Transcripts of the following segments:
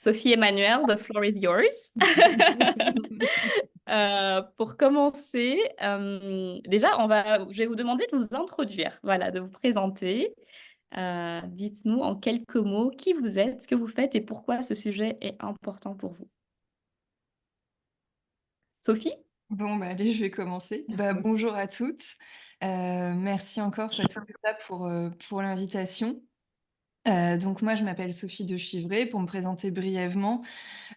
Sophie Emmanuel, the floor is yours. Pour commencer, déjà, je vais vous demander de vous introduire, voilà, de vous présenter. Dites-nous en quelques mots qui vous êtes, ce que vous faites et pourquoi ce sujet est important pour vous. Sophie? Bon, bah, allez, je vais commencer. Bonjour à toutes. Merci encore, Fatoumata, pour l'invitation. Donc moi, je m'appelle Sophie de Chivray. Pour me présenter brièvement,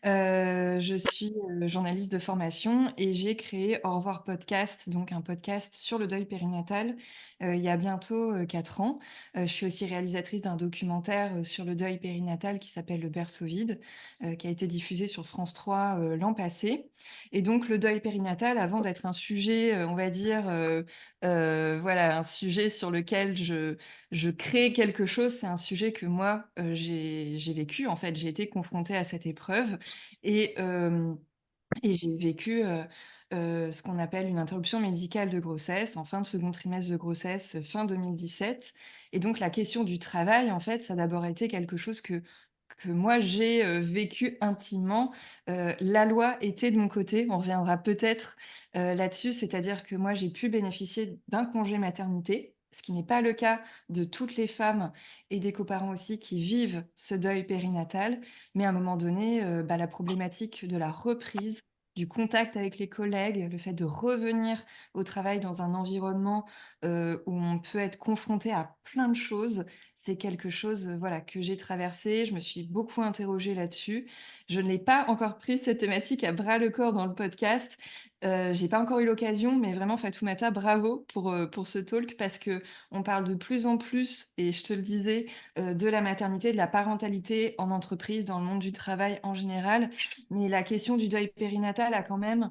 je suis journaliste de formation et j'ai créé Au revoir podcast, donc un podcast sur le deuil périnatal, il y a bientôt 4 ans. Je suis aussi réalisatrice d'un documentaire sur le deuil périnatal qui s'appelle Le berceau vide, qui a été diffusé sur France 3 l'an passé. Et donc le deuil périnatal, avant d'être un sujet, on va dire, voilà, un sujet sur lequel je crée quelque chose, c'est un sujet que moi, j'ai vécu. En fait, j'ai été confrontée à cette épreuve et, et j'ai vécu ce qu'on appelle une interruption médicale de grossesse en fin de second trimestre de grossesse, fin 2017. Et donc la question du travail, en fait, ça a d'abord été quelque chose que moi j'ai vécu intimement. La loi était de mon côté, on reviendra peut-être là-dessus, c'est-à-dire que moi j'ai pu bénéficier d'un congé maternité, ce qui n'est pas le cas de toutes les femmes et des coparents aussi qui vivent ce deuil périnatal. Mais à un moment donné, la problématique de la reprise, du contact avec les collègues, le fait de revenir au travail dans un environnement, où on peut être confronté à plein de choses, c'est quelque chose, voilà, que j'ai traversé. Je me suis beaucoup interrogée là-dessus. Je ne l'ai pas encore pris cette thématique à bras le corps dans le podcast. J'ai pas encore eu l'occasion, mais vraiment Fatoumata, bravo pour ce talk parce qu'on parle de plus en plus, et je te le disais, de la maternité, de la parentalité en entreprise, dans le monde du travail en général. Mais la question du deuil périnatal a quand même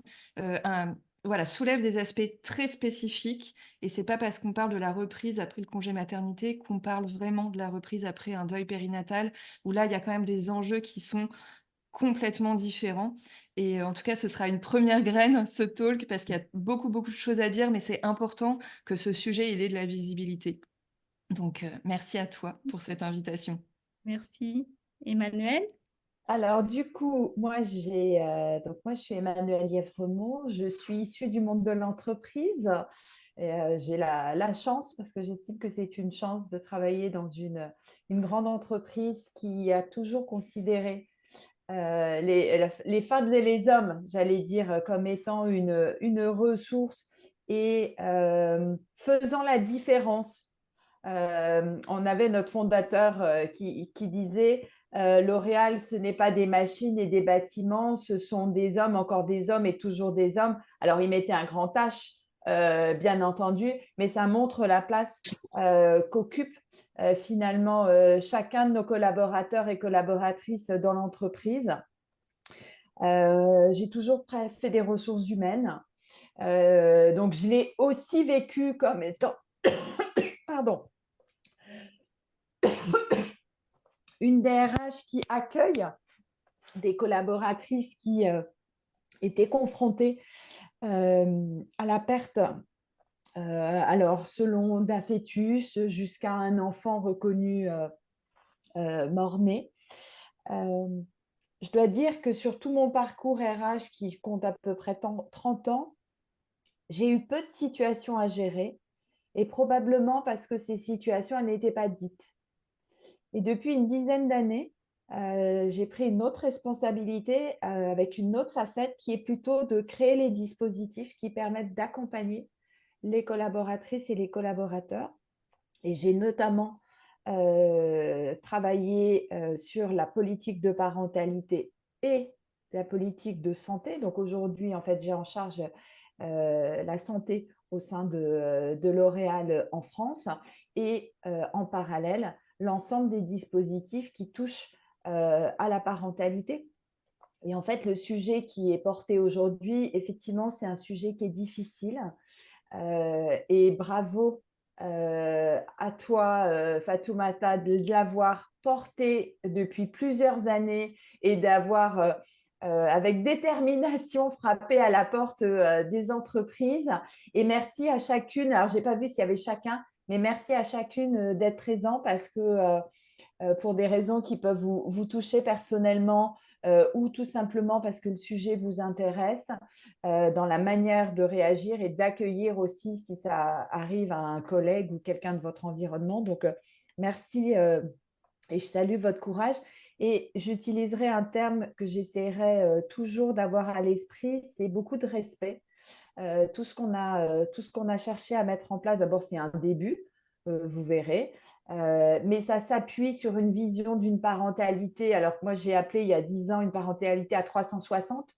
voilà, soulève des aspects très spécifiques. Et c'est pas parce qu'on parle de la reprise après le congé maternité qu'on parle vraiment de la reprise après un deuil périnatal, où là, il y a quand même des enjeux qui sont complètement différents. Et en tout cas, ce sera une première graine, ce talk, parce qu'il y a beaucoup, beaucoup de choses à dire, mais c'est important que ce sujet, il ait de la visibilité. Donc, merci à toi pour cette invitation. Merci. Emmanuel? Alors, du coup, moi, je suis Emmanuelle Lièvremont. Je suis issue du monde de l'entreprise. Et, j'ai la chance, parce que j'estime que c'est une chance de travailler dans une grande entreprise qui a toujours considéré les femmes et les hommes, j'allais dire, comme étant une ressource et faisant la différence. On avait notre fondateur qui disait L'Oréal, ce n'est pas des machines et des bâtiments, ce sont des hommes, encore des hommes et toujours des hommes. Alors, il mettait un grand H, bien entendu, mais ça montre la place qu'occupe finalement chacun de nos collaborateurs et collaboratrices dans l'entreprise. J'ai toujours fait des ressources humaines. Donc, je l'ai aussi vécu comme étant, pardon, une DRH qui accueille des collaboratrices qui étaient confrontées à la perte, alors selon d'un fœtus jusqu'à un enfant reconnu mort-né. Je dois dire que sur tout mon parcours RH qui compte à peu près 30 ans, j'ai eu peu de situations à gérer et probablement parce que ces situations elles n'étaient pas dites. Et depuis une dizaine d'années, j'ai pris une autre responsabilité avec une autre facette qui est plutôt de créer les dispositifs qui permettent d'accompagner les collaboratrices et les collaborateurs. Et j'ai notamment travaillé sur la politique de parentalité et la politique de santé. Donc aujourd'hui, en fait, j'ai en charge la santé au sein de L'Oréal en France et en parallèle, l'ensemble des dispositifs qui touchent à la parentalité. Et en fait, le sujet qui est porté aujourd'hui, effectivement, c'est un sujet qui est difficile. Et bravo à toi, Fatoumata, de l'avoir porté depuis plusieurs années et d'avoir, avec détermination, frappé à la porte des entreprises. Et merci à chacune. Alors, je n'ai pas vu s'il y avait chacun, mais merci à chacune d'être présent parce que pour des raisons qui peuvent vous toucher personnellement ou tout simplement parce que le sujet vous intéresse, dans la manière de réagir et d'accueillir aussi si ça arrive à un collègue ou quelqu'un de votre environnement. Donc, merci et je salue votre courage. Et j'utiliserai un terme que j'essaierai toujours d'avoir à l'esprit, c'est beaucoup de respect. Tout ce qu'on a cherché à mettre en place, d'abord, c'est un début, vous verrez, mais ça s'appuie sur une vision d'une parentalité. Alors que moi, j'ai appelé il y a 10 ans une parentalité à 360.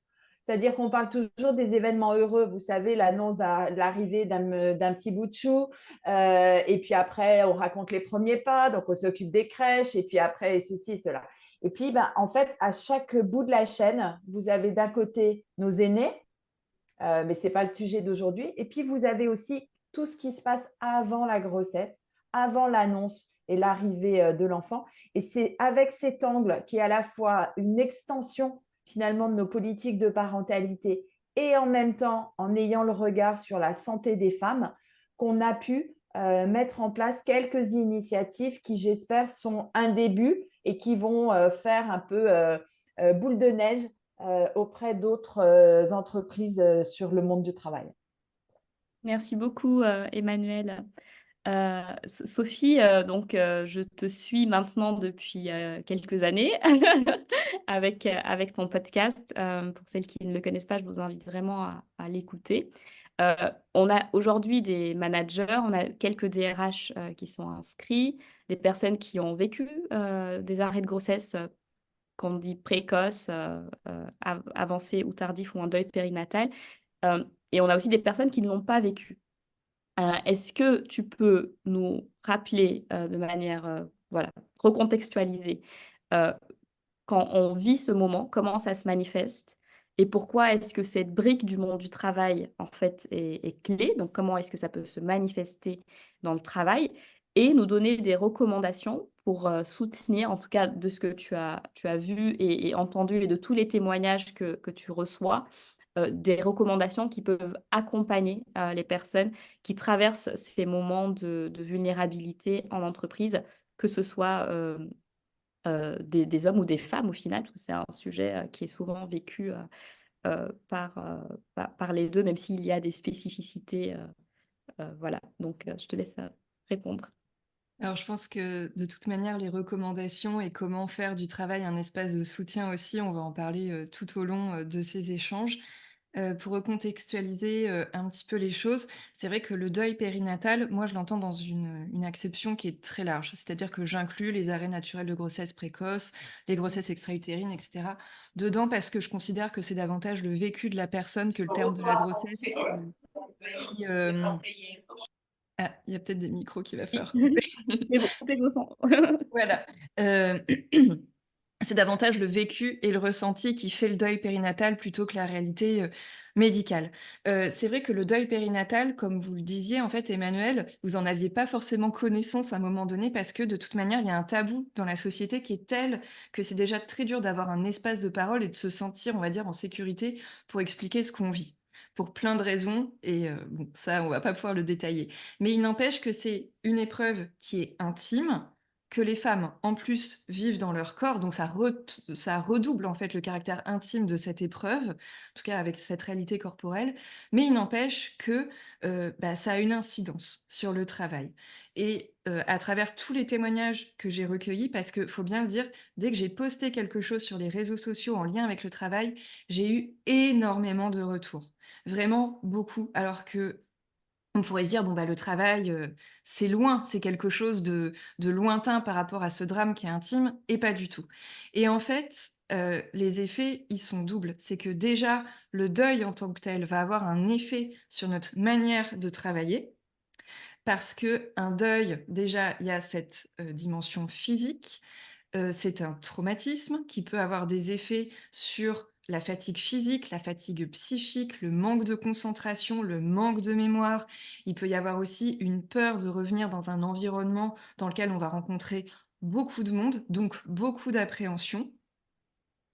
C'est-à-dire qu'on parle toujours des événements heureux, vous savez, l'annonce de l'arrivée d'un petit bout de chou, et puis après, on raconte les premiers pas, donc on s'occupe des crèches, et puis après, ceci et cela. Et puis, ben, en fait, à chaque bout de la chaîne, vous avez d'un côté nos aînés, mais ce n'est pas le sujet d'aujourd'hui. Et puis, vous avez aussi tout ce qui se passe avant la grossesse, avant l'annonce et l'arrivée de l'enfant. Et c'est avec cet angle qui est à la fois une extension finalement de nos politiques de parentalité et en même temps en ayant le regard sur la santé des femmes qu'on a pu mettre en place quelques initiatives qui, j'espère, sont un début et qui vont faire un peu boule de neige auprès d'autres entreprises sur le monde du travail. Merci beaucoup, Emmanuel. Sophie, donc je te suis maintenant depuis quelques années avec ton podcast. Pour celles qui ne le connaissent pas, je vous invite vraiment à l'écouter. On a aujourd'hui des managers, on a quelques DRH qui sont inscrits, des personnes qui ont vécu des arrêts de grossesse qu'on dit précoces, avancés ou tardifs ou un deuil périnatal. Et on a aussi des personnes qui ne l'ont pas vécu. Est-ce que tu peux nous rappeler de manière voilà, recontextualisée euh, quand on vit ce moment, comment ça se manifeste et pourquoi est-ce que cette brique du monde du travail en fait est clé, donc comment est-ce que ça peut se manifester dans le travail et nous donner des recommandations pour soutenir, en tout cas de ce que tu as vu et entendu et de tous les témoignages que tu reçois, des recommandations qui peuvent accompagner les personnes qui traversent ces moments de vulnérabilité en entreprise, que ce soit des hommes ou des femmes au final, parce que c'est un sujet qui est souvent vécu par les deux, même s'il y a des spécificités. Voilà, donc je te laisse répondre. Alors, je pense que de toute manière, les recommandations et comment faire du travail un espace de soutien aussi, on va en parler tout au long de ces échanges. Pour recontextualiser un petit peu les choses, c'est vrai que le deuil périnatal, moi, je l'entends dans une acception qui est très large. C'est-à-dire que j'inclus les arrêts naturels de grossesse précoce, les grossesses extra-utérines, etc. dedans parce que je considère que c'est davantage le vécu de la personne que le terme de la grossesse qui, ah, il y a peut-être des micros qu'il va Oui. falloir couper. Mais bon, coupez vos sons. Voilà. C'est davantage le vécu et le ressenti qui fait le deuil périnatal plutôt que la réalité, médicale. C'est vrai que le deuil périnatal, comme vous le disiez, en fait, Emmanuel, vous en aviez pas forcément connaissance à un moment donné parce que de toute manière, il y a un tabou dans la société qui est tel que c'est déjà très dur d'avoir un espace de parole et de se sentir, on va dire, en sécurité pour expliquer ce qu'on vit. Pour plein de raisons et bon, ça, on va pas pouvoir le détailler. Mais il n'empêche que c'est une épreuve qui est intime, que les femmes, en plus, vivent dans leur corps, donc ça redouble, en fait, le caractère intime de cette épreuve, en tout cas avec cette réalité corporelle. Mais il n'empêche que, bah, ça a une incidence sur le travail et à travers tous les témoignages que j'ai recueillis, parce qu'il faut bien le dire, dès que j'ai posté quelque chose sur les réseaux sociaux en lien avec le travail, j'ai eu énormément de retours. Vraiment beaucoup, alors que on pourrait se dire: «Bon, bah, le travail, c'est loin, c'est quelque chose de lointain par rapport à ce drame qui est intime» et pas du tout. Et en fait, les effets, ils sont doubles. C'est que déjà, le deuil en tant que tel va avoir un effet sur notre manière de travailler parce qu'un deuil, déjà, il y a cette, dimension physique, c'est un traumatisme qui peut avoir des effets sur la fatigue physique, la fatigue psychique, le manque de concentration, le manque de mémoire. Il peut y avoir aussi une peur de revenir dans un environnement dans lequel on va rencontrer beaucoup de monde, donc beaucoup d'appréhension.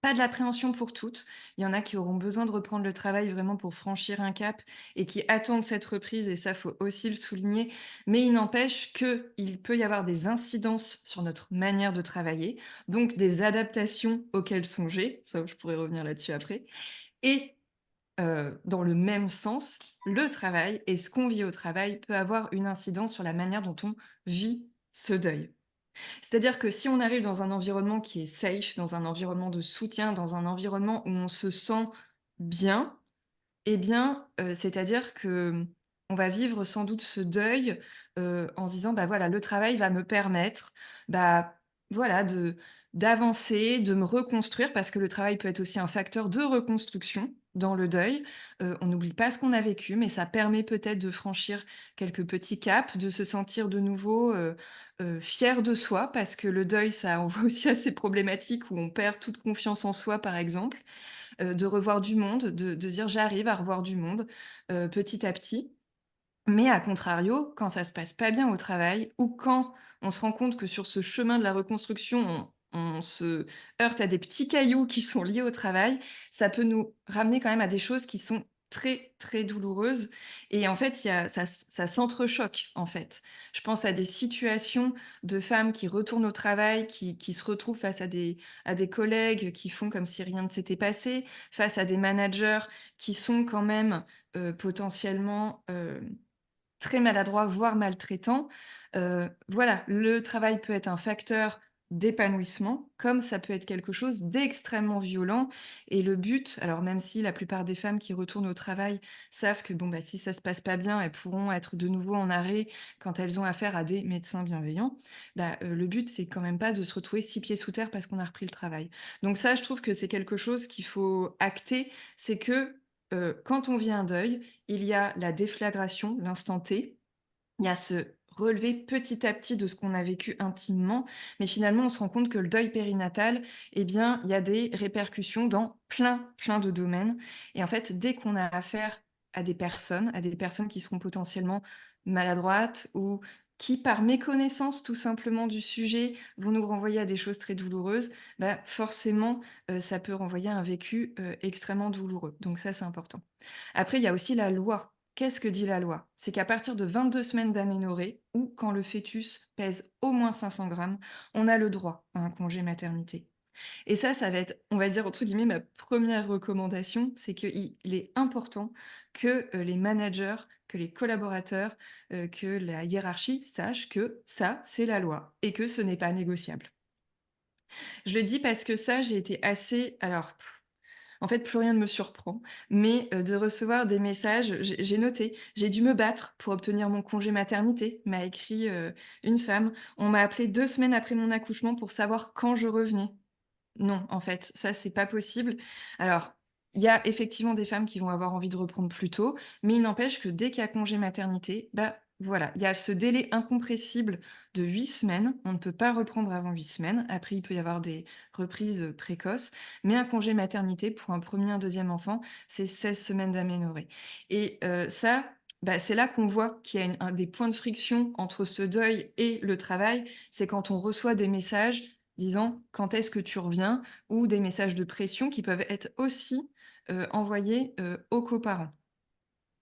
pas de l'appréhension pour toutes. Il y en a qui auront besoin de reprendre le travail vraiment pour franchir un cap et qui attendent cette reprise et ça, faut aussi le souligner. Mais il n'empêche qu'il peut y avoir des incidences sur notre manière de travailler, donc des adaptations auxquelles songer, ça je pourrais revenir là-dessus après. Et dans le même sens, le travail et ce qu'on vit au travail peut avoir une incidence sur la manière dont on vit ce deuil. C'est-à-dire que si on arrive dans un environnement qui est safe, dans un environnement de soutien, dans un environnement où on se sent bien, eh bien, c'est-à-dire que, on va vivre sans doute ce deuil, en se disant: «Bah, voilà, le travail va me permettre, bah, voilà, d'avancer, de me reconstruire», parce que le travail peut être aussi un facteur de reconstruction dans le deuil. On n'oublie pas ce qu'on a vécu, mais ça permet peut-être de franchir quelques petits caps, de se sentir de nouveau, fier de soi, parce que le deuil, ça envoie aussi à ces problématiques où on perd toute confiance en soi, par exemple. De revoir du monde, de se dire: «J'arrive à revoir du monde, petit à petit». Mais à contrario, quand ça se passe pas bien au travail ou quand on se rend compte que sur ce chemin de la reconstruction, on se heurte à des petits cailloux qui sont liés au travail, ça peut nous ramener quand même à des choses qui sont très, très douloureuses et en fait, il y a ça s'entrechoque, en fait. Je pense à des situations de femmes qui retournent au travail, qui se retrouvent face à des collègues qui font comme si rien ne s'était passé, face à des managers qui sont quand même, potentiellement, très maladroit, voire maltraitant. Voilà, le travail peut être un facteur d'épanouissement, comme ça peut être quelque chose d'extrêmement violent et le but alors même si la plupart des femmes qui retournent au travail savent que bon, bah, si ça se passe pas bien, elles pourront être de nouveau en arrêt quand elles ont affaire à des médecins bienveillants, bah, le but c'est quand même pas de se retrouver 6 pieds sous terre parce qu'on a repris le travail. Donc ça, je trouve que c'est quelque chose qu'il faut acter, c'est que, quand on vit un deuil, il y a la déflagration, l'instant T, il y a ce relever petit à petit de ce qu'on a vécu intimement, mais finalement, on se rend compte que le deuil périnatal, eh bien, il y a des répercussions dans plein, plein de domaines. Et en fait, dès qu'on a affaire à des personnes qui seront potentiellement maladroites ou qui, par méconnaissance tout simplement du sujet, vont nous renvoyer à des choses très douloureuses, bah, forcément, ça peut renvoyer à un vécu extrêmement douloureux. Donc ça, c'est important. Après, il y a aussi la loi. Qu'est-ce que dit la loi? C'est qu'à partir de 22 semaines d'aménorrhée ou quand le fœtus pèse au moins 500 grammes, on a le droit à un congé maternité. Et ça va être, on va dire, entre guillemets, ma première recommandation, c'est qu'il est important que les managers, que les collaborateurs, que la hiérarchie sachent que ça, c'est la loi et que ce n'est pas négociable. Je le dis parce que ça, j'ai été assez... Alors, en fait, plus rien ne me surprend, mais de recevoir des messages j'ai noté: «J'ai dû me battre pour obtenir mon congé maternité», m'a écrit, une femme. «On m'a appelé 2 semaines après mon accouchement pour savoir quand je revenais». Non, en fait, ça, c'est pas possible. Alors, il y a effectivement des femmes qui vont avoir envie de reprendre plus tôt, mais il n'empêche que dès qu'il y a congé maternité, bah, voilà, il y a ce délai incompressible de 8 semaines. On ne peut pas reprendre avant 8 semaines. Après, il peut y avoir des reprises, précoces, mais un congé maternité pour un premier, un deuxième enfant, c'est 16 semaines d'aménorrhée et ça, bah, c'est là qu'on voit qu'il y a un des points de friction entre ce deuil et le travail. C'est quand on reçoit des messages disant: «Quand est-ce que tu reviens?» ou des messages de pression qui peuvent être aussi, envoyés, aux coparents.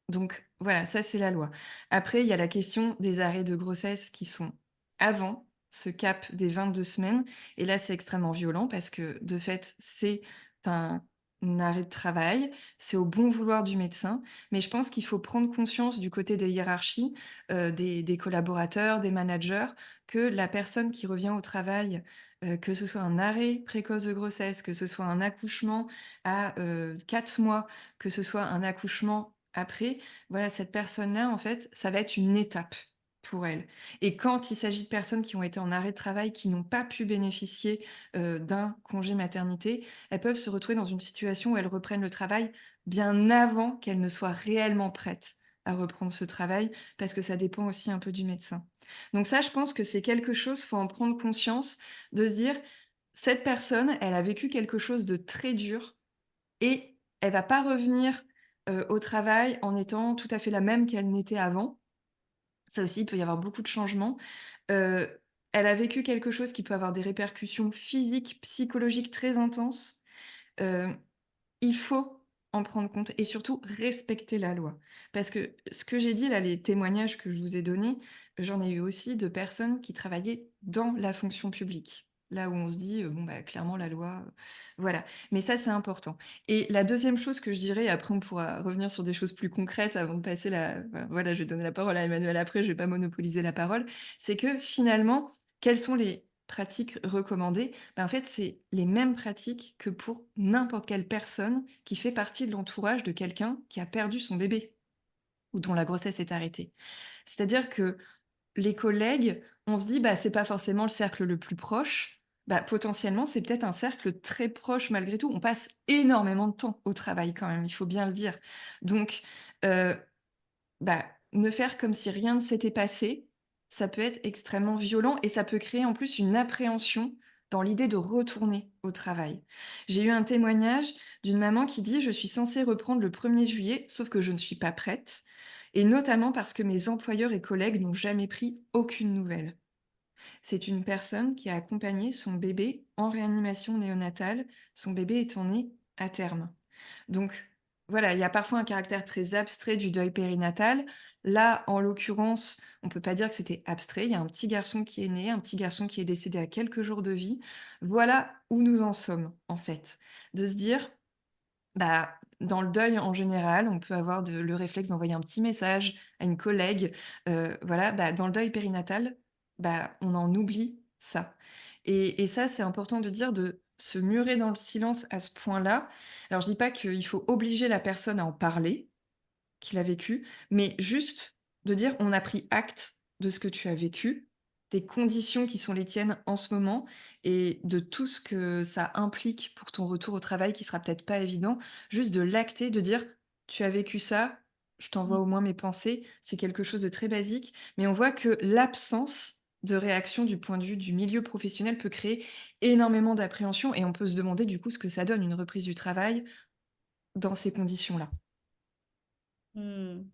Donc voilà, ça c'est la loi. Après, il y a la question des arrêts de grossesse qui sont avant ce cap des 22 semaines et là, c'est extrêmement violent parce que de fait, c'est un arrêt de travail, c'est au bon vouloir du médecin, mais je pense qu'il faut prendre conscience du côté des hiérarchies, des collaborateurs, des managers, que la personne qui revient au travail, que ce soit un arrêt précoce de grossesse, que ce soit un accouchement à, 4 mois, que ce soit un accouchement après, voilà, cette personne-là, en fait, ça va être une étape pour elle. Et quand il s'agit de personnes qui ont été en arrêt de travail, qui n'ont pas pu bénéficier, d'un congé maternité, elles peuvent se retrouver dans une situation où elles reprennent le travail bien avant qu'elles ne soient réellement prêtes à reprendre ce travail, parce que ça dépend aussi un peu du médecin. Donc ça, je pense que c'est quelque chose, faut en prendre conscience, de se dire: «Cette personne, elle a vécu quelque chose de très dur et elle va pas revenir, au travail en étant tout à fait la même qu'elle n'était avant. Ça aussi, il peut y avoir beaucoup de changements. Elle a vécu quelque chose qui peut avoir des répercussions physiques, psychologiques très intenses. euh, il faut en prendre compte et surtout respecter la loi. Parce que ce que j'ai dit là, les témoignages que je vous ai donnés, j'en ai eu aussi de personnes qui travaillaient dans la fonction publique. Là où on se dit, bon, bah, clairement, la loi, voilà. Mais ça, c'est important. Et la deuxième chose que je dirais, et après on pourra revenir sur des choses plus concrètes avant de passer voilà, je vais donner la parole à Emmanuel après, je vais pas monopoliser la parole, c'est que finalement, quelles sont les pratiques recommandées? Bah, en fait, c'est les mêmes pratiques que pour n'importe quelle personne qui fait partie de l'entourage de quelqu'un qui a perdu son bébé ou dont la grossesse est arrêtée. C'est-à-dire que les collègues, on se dit: «Bah, c'est pas forcément le cercle le plus proche». Bah, potentiellement, c'est peut-être un cercle très proche malgré tout. On passe énormément de temps au travail quand même, il faut bien le dire. Donc, heu bah, ne faire comme si rien ne s'était passé, ça peut être extrêmement violent et ça peut créer en plus une appréhension dans l'idée de retourner au travail. J'ai eu un témoignage d'une maman qui dit: «Je suis censée reprendre le 1er juillet, sauf que je ne suis pas prête et notamment parce que mes employeurs et collègues n'ont jamais pris aucune nouvelle». C'est une personne qui a accompagné son bébé en réanimation néonatale, son bébé étant né à terme. Donc voilà, il y a parfois un caractère très abstrait du deuil périnatal. Là, en l'occurrence, on peut pas dire que c'était abstrait. Il y a un petit garçon qui est né, un petit garçon qui est décédé à quelques jours de vie. Voilà où nous en sommes, en fait. De se dire, bah, dans le deuil en général, on peut avoir le réflexe d'envoyer un petit message à une collègue. Voilà, bah, dans le deuil périnatal, bah, on en oublie ça. Et ça, c'est important de dire, de se murer dans le silence à ce point-là. Alors, je dis pas qu'il faut obliger la personne à en parler, qu'il a vécu, mais juste de dire: «On a pris acte de ce que tu as vécu, des conditions qui sont les tiennes en ce moment et de tout ce que ça implique pour ton retour au travail qui sera peut-être pas évident». Juste de l'acter, de dire: «Tu as vécu ça, je t'envoie au moins mes pensées». C'est quelque chose de très basique, mais on voit que l'absence de réaction du point de vue du milieu professionnel peut créer énormément d'appréhension et on peut se demander du coup ce que ça donne une reprise du travail dans ces conditions-là. Hmm.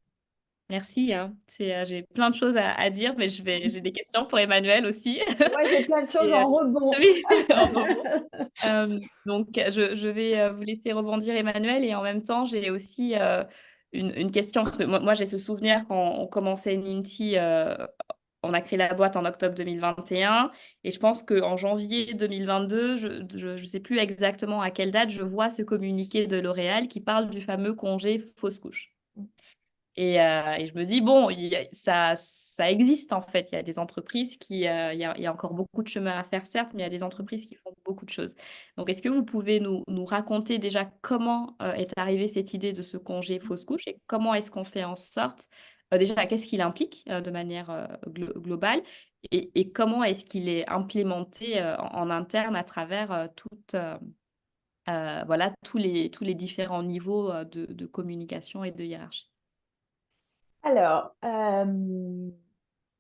Merci, hein. J'ai plein de choses à dire, mais j'ai des questions pour Emmanuel aussi. Moi, j'ai plein de choses Et, en rebond. oui, en rebond. Donc, je vais vous laisser rebondir, Emmanuel, et en même temps, j'ai aussi une question. Parce que moi, j'ai ce souvenir quand on commençait Ninty, on a créé la boîte en octobre 2021, et je pense qu'en janvier 2022, je ne sais plus exactement à quelle date, je vois ce communiqué de L'Oréal qui parle du fameux congé fausse couche. Et je me dis, bon, ça existe en fait. Il y a des entreprises il y a encore beaucoup de chemin à faire, certes, mais il y a des entreprises qui font beaucoup de choses. Donc, est-ce que vous pouvez nous raconter déjà comment est arrivée cette idée de ce congé fausse couche et comment est-ce qu'on fait en sorte, déjà, qu'est-ce qu'il implique de manière globale et comment est-ce qu'il est implémenté en interne à travers voilà, tous les différents niveaux de communication et de hiérarchie? Alors,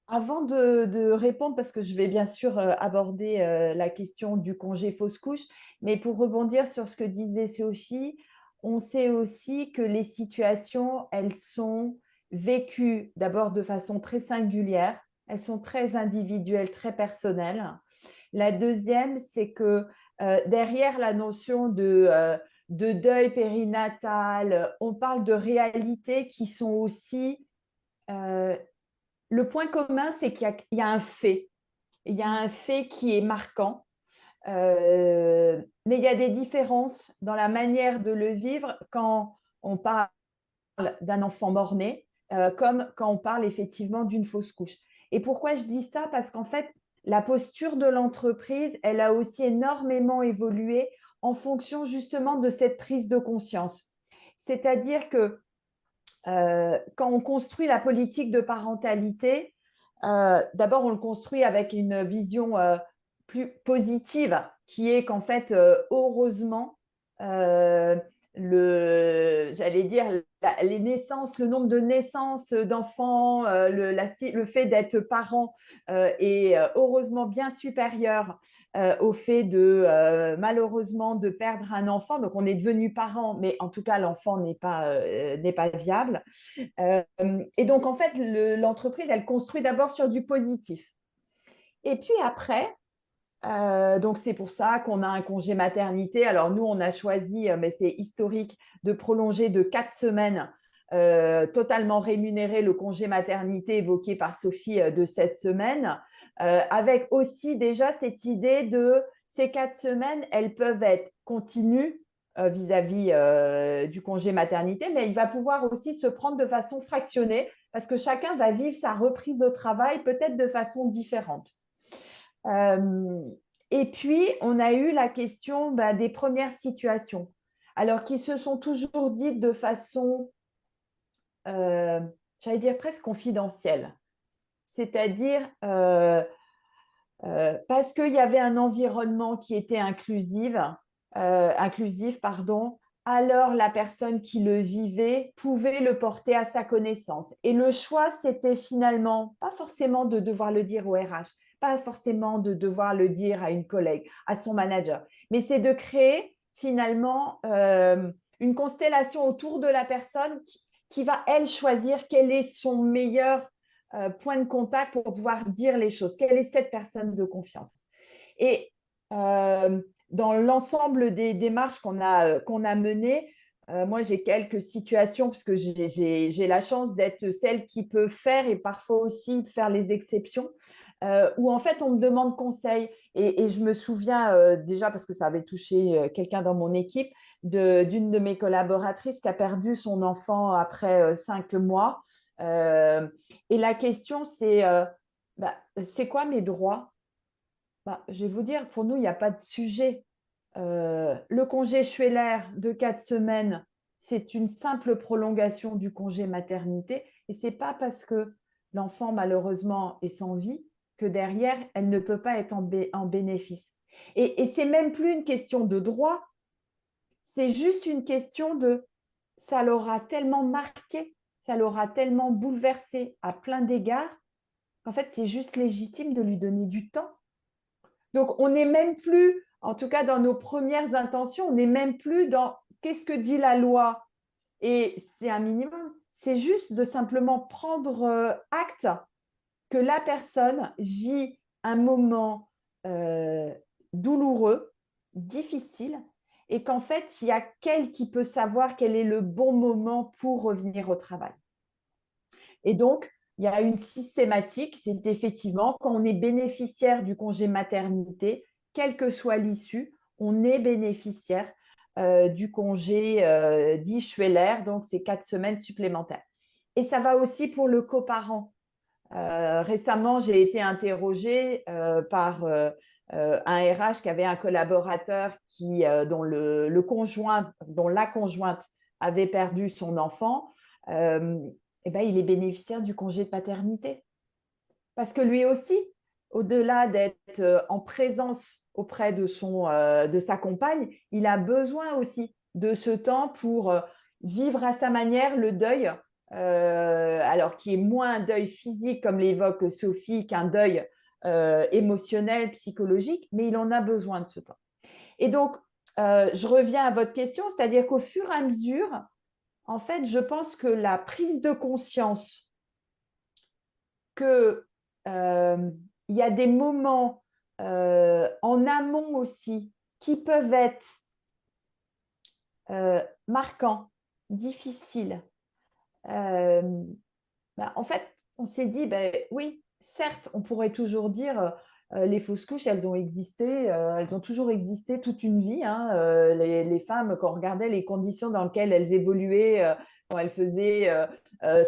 avant de répondre, parce que je vais bien sûr aborder la question du congé fausse couche, mais pour rebondir sur ce que disait Sophie, on sait aussi que les situations, elles sont vécues d'abord de façon très singulière, elles sont très individuelles, très personnelles. La deuxième, c'est que derrière la notion de deuil périnatal, on parle de réalités qui sont aussi le point commun, c'est qu'il y a un fait. Il y a un fait qui est marquant, mais il y a des différences dans la manière de le vivre quand on parle d'un enfant mort-né, comme quand on parle effectivement d'une fausse couche. Et pourquoi je dis ça? Parce qu'en fait, la posture de l'entreprise, elle a aussi énormément évolué en fonction justement de cette prise de conscience. C'est-à-dire que quand on construit la politique de parentalité, d'abord on le construit avec une vision plus positive, qui est qu'en fait, heureusement, euh, j'allais dire, les naissances, le nombre de naissances d'enfants, le fait d'être parent est heureusement bien supérieur au fait de malheureusement de perdre un enfant. Donc on est devenu parent, mais en tout cas l'enfant n'est pas viable. Et donc en fait l'entreprise elle construit d'abord sur du positif. Et puis après, Donc, c'est pour ça qu'on a un congé maternité. Alors, nous, on a choisi, mais c'est historique, de prolonger de 4 semaines totalement rémunéré le congé maternité évoqué par Sophie de 16 semaines, avec aussi déjà cette idée de ces 4 semaines, elles peuvent être continues vis-à-vis du congé maternité, mais il va pouvoir aussi se prendre de façon fractionnée parce que chacun va vivre sa reprise au travail peut-être de façon différente. Et puis, on a eu la question des premières situations, alors qui se sont toujours dites de façon, j'allais dire presque confidentielle. C'est-à-dire parce qu'il y avait un environnement qui était inclusif, pardon, alors la personne qui le vivait pouvait le porter à sa connaissance. Et le choix, c'était finalement pas forcément de devoir le dire au RH, pas forcément de devoir le dire à une collègue, à son manager, mais c'est de créer finalement une constellation autour de la personne qui va, elle, choisir quel est son meilleur point de contact pour pouvoir dire les choses. Quelle est cette personne de confiance? Et dans l'ensemble des démarches qu'on a menées, moi, j'ai quelques situations, parce que j'ai la chance d'être celle qui peut faire et parfois aussi faire les exceptions, où en fait, on me demande conseil. Et je me souviens déjà, parce que ça avait touché quelqu'un dans mon équipe, d'une de mes collaboratrices qui a perdu son enfant après 5 mois. Et la question, c'est quoi mes droits? Je vais vous dire, pour nous, il n'y a pas de sujet. Le congé Schweller de 4 semaines, c'est une simple prolongation du congé maternité. Et ce n'est pas parce que l'enfant, malheureusement, est sans vie que derrière, elle ne peut pas être en bénéfice. Et ce n'est même plus une question de droit, c'est juste une question de ça l'aura tellement marqué, ça l'aura tellement bouleversé à plein d'égards qu'en fait, c'est juste légitime de lui donner du temps. Donc, on n'est même plus, en tout cas dans nos premières intentions, on n'est même plus dans qu'est-ce que dit la loi. Et c'est un minimum. C'est juste de simplement prendre acte que la personne vit un moment douloureux, difficile, et qu'en fait, il y a qu'elle qui peut savoir quel est le bon moment pour revenir au travail. Et donc, il y a une systématique, c'est effectivement quand on est bénéficiaire du congé maternité, quelle que soit l'issue, on est bénéficiaire du congé dit Schweller, donc c'est 4 semaines supplémentaires. Et ça va aussi pour le coparent. Récemment, j'ai été interrogée par un RH qui avait un collaborateur dont la conjointe avait perdu son enfant. Il est bénéficiaire du congé de paternité. Parce que lui aussi, au-delà d'être en présence auprès de sa compagne, il a besoin aussi de ce temps pour vivre à sa manière le deuil, alors qui est moins un deuil physique, comme l'évoque Sophie, qu'un deuil émotionnel, psychologique, mais il en a besoin de ce temps. Et donc, je reviens à votre question, c'est-à-dire qu'au fur et à mesure, en fait, je pense que la prise de conscience qu'il y a des moments en amont aussi qui peuvent être marquants, difficiles. En fait, on s'est dit, oui, certes, on pourrait toujours dire les fausses couches, elles ont existé, elles ont toujours existé toute une vie. Les femmes, quand on regardait les conditions dans lesquelles elles évoluaient, quand elles faisaient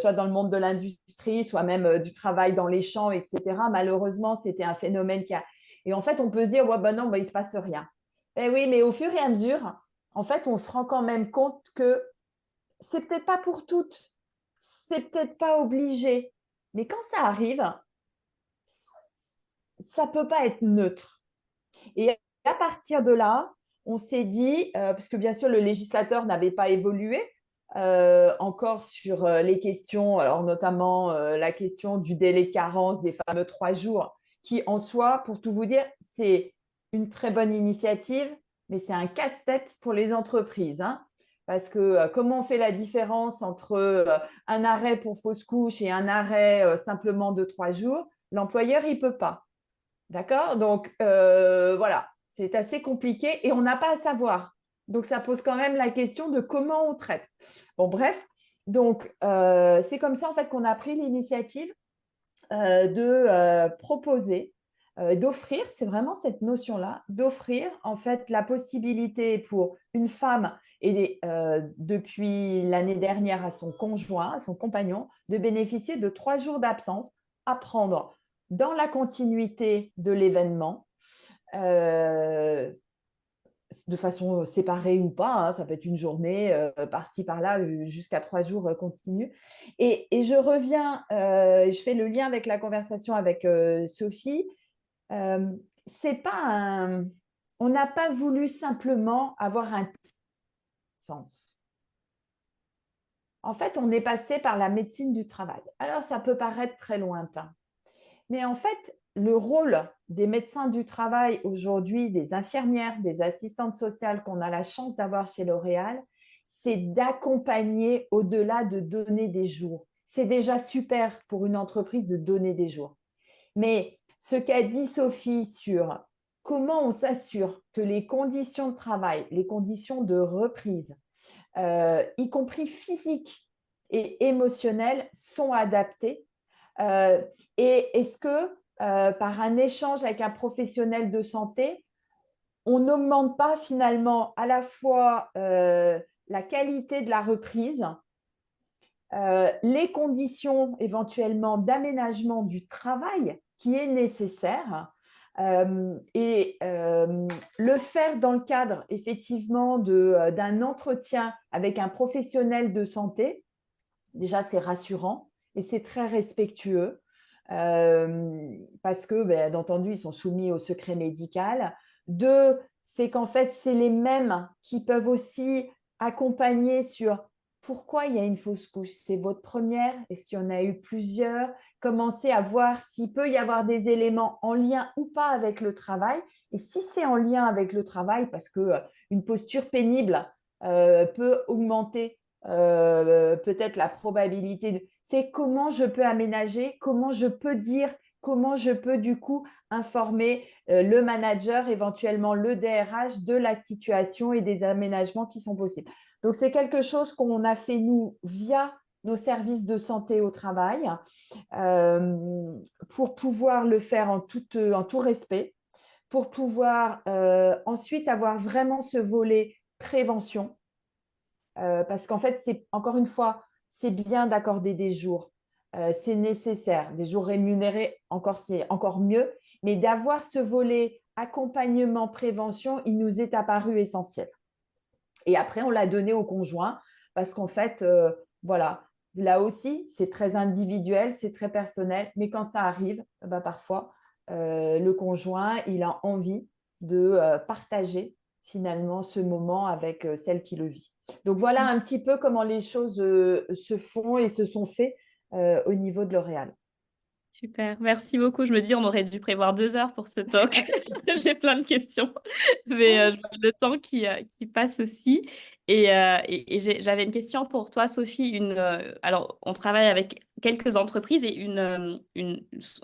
soit dans le monde de l'industrie, soit même du travail dans les champs, etc., malheureusement, c'était un phénomène qui a… Et en fait, on peut se dire, ouais, non, il ne se passe rien. Oui, mais au fur et à mesure, en fait, on se rend quand même compte que c'est peut-être pas pour toutes, c'est peut-être pas obligé, mais quand ça arrive, ça peut pas être neutre. Et à partir de là, on s'est dit, parce que bien sûr le législateur n'avait pas évolué encore sur les questions, alors notamment la question du délai de carence des fameux 3 jours, qui en soi, pour tout vous dire, c'est une très bonne initiative, mais c'est un casse-tête pour les entreprises. Parce que comment on fait la différence entre un arrêt pour fausse couche et un arrêt simplement de 3 jours? L'employeur, il ne peut pas. D'accord? Donc, voilà, c'est assez compliqué et on n'a pas à savoir. Donc, ça pose quand même la question de comment on traite. Bon, bref, donc, c'est comme ça, en fait, qu'on a pris l'initiative de proposer, d'offrir, c'est vraiment cette notion-là, d'offrir en fait la possibilité pour une femme et depuis l'année dernière à son conjoint, à son compagnon, de bénéficier de 3 jours d'absence à prendre dans la continuité de l'événement, euh, de façon séparée ou pas, hein, ça peut être une journée par-ci par-là jusqu'à 3 jours continus. Et je reviens, je fais le lien avec la conversation avec Sophie. C'est pas un, on n'a pas voulu simplement avoir un sens. En fait, on est passé par la médecine du travail. Alors, ça peut paraître très lointain. Mais en fait, le rôle des médecins du travail aujourd'hui, des infirmières, des assistantes sociales qu'on a la chance d'avoir chez L'Oréal, c'est d'accompagner au-delà de donner des jours. C'est déjà super pour une entreprise de donner des jours. Mais ce qu'a dit Sophie sur comment on s'assure que les conditions de travail, les conditions de reprise, y compris physiques et émotionnelles, sont adaptées, et est-ce que par un échange avec un professionnel de santé, on n'augmente pas finalement à la fois la qualité de la reprise, les conditions éventuellement d'aménagement du travail qui est nécessaire, et le faire dans le cadre effectivement d'un entretien avec un professionnel de santé. Déjà, c'est rassurant et c'est très respectueux, parce que, bien entendu, ils sont soumis au secret médical. Deux, c'est qu'en fait, c'est les mêmes qui peuvent aussi accompagner sur pourquoi il y a une fausse couche. C'est votre première? Est-ce qu'il y en a eu plusieurs? Commencer à voir s'il peut y avoir des éléments en lien ou pas avec le travail. Et si c'est en lien avec le travail, parce qu'une posture pénible peut augmenter peut-être la probabilité. C'est comment je peux aménager, comment je peux dire, comment je peux du coup informer le manager, éventuellement le DRH de la situation et des aménagements qui sont possibles. Donc, c'est quelque chose qu'on a fait nous via nos services de santé au travail, pour pouvoir le faire en tout respect, pour pouvoir ensuite avoir vraiment ce volet prévention, parce qu'en fait, c'est encore une fois, c'est bien d'accorder des jours. C'est nécessaire. Des jours rémunérés, encore, c'est encore mieux. Mais d'avoir ce volet accompagnement, prévention, il nous est apparu essentiel. Et après, on l'a donné au conjoint parce qu'en fait, voilà, là aussi, c'est très individuel, c'est très personnel. Mais quand ça arrive, bah, parfois, le conjoint, il a envie de partager finalement ce moment avec celle qui le vit. Donc voilà un petit peu comment les choses se font et se sont faites au niveau de L'Oréal. Super, merci beaucoup. Je me dis, on aurait dû prévoir 2 heures pour ce talk. J'ai plein de questions, mais je vois le temps qui passe aussi. J'avais une question pour toi, Sophie. Alors, on travaille avec quelques entreprises et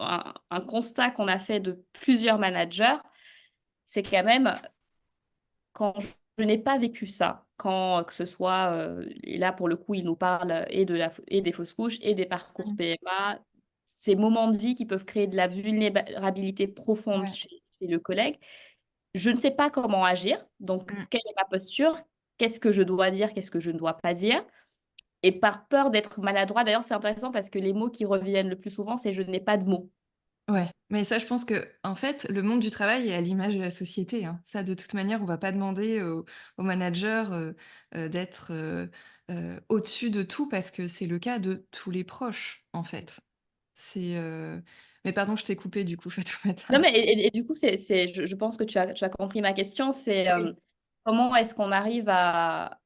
un constat qu'on a fait de plusieurs managers, c'est quand même quand je n'ai pas vécu ça, quand que ce soit, et là pour le coup, il nous parle et des fausses couches et des parcours PMA, ces moments de vie qui peuvent créer de la vulnérabilité profonde Ouais. chez le collègue. Je ne sais pas comment agir, donc Mm. quelle est ma posture? Qu'est-ce que je dois dire? Qu'est-ce que je ne dois pas dire? Et par peur d'être maladroit, d'ailleurs, c'est intéressant parce que les mots qui reviennent le plus souvent, c'est je n'ai pas de mots. Ouais, mais ça, je pense que, en fait, le monde du travail est à l'image de la société, hein. Ça, de toute manière, on va pas demander aux managers d'être au-dessus de tout parce que c'est le cas de tous les proches, en fait. C'est. Mais pardon, je t'ai coupé du coup, Non, Fatoumata. mais et du coup, je pense que tu as compris ma question. C'est Oui. comment est-ce qu'on arrive à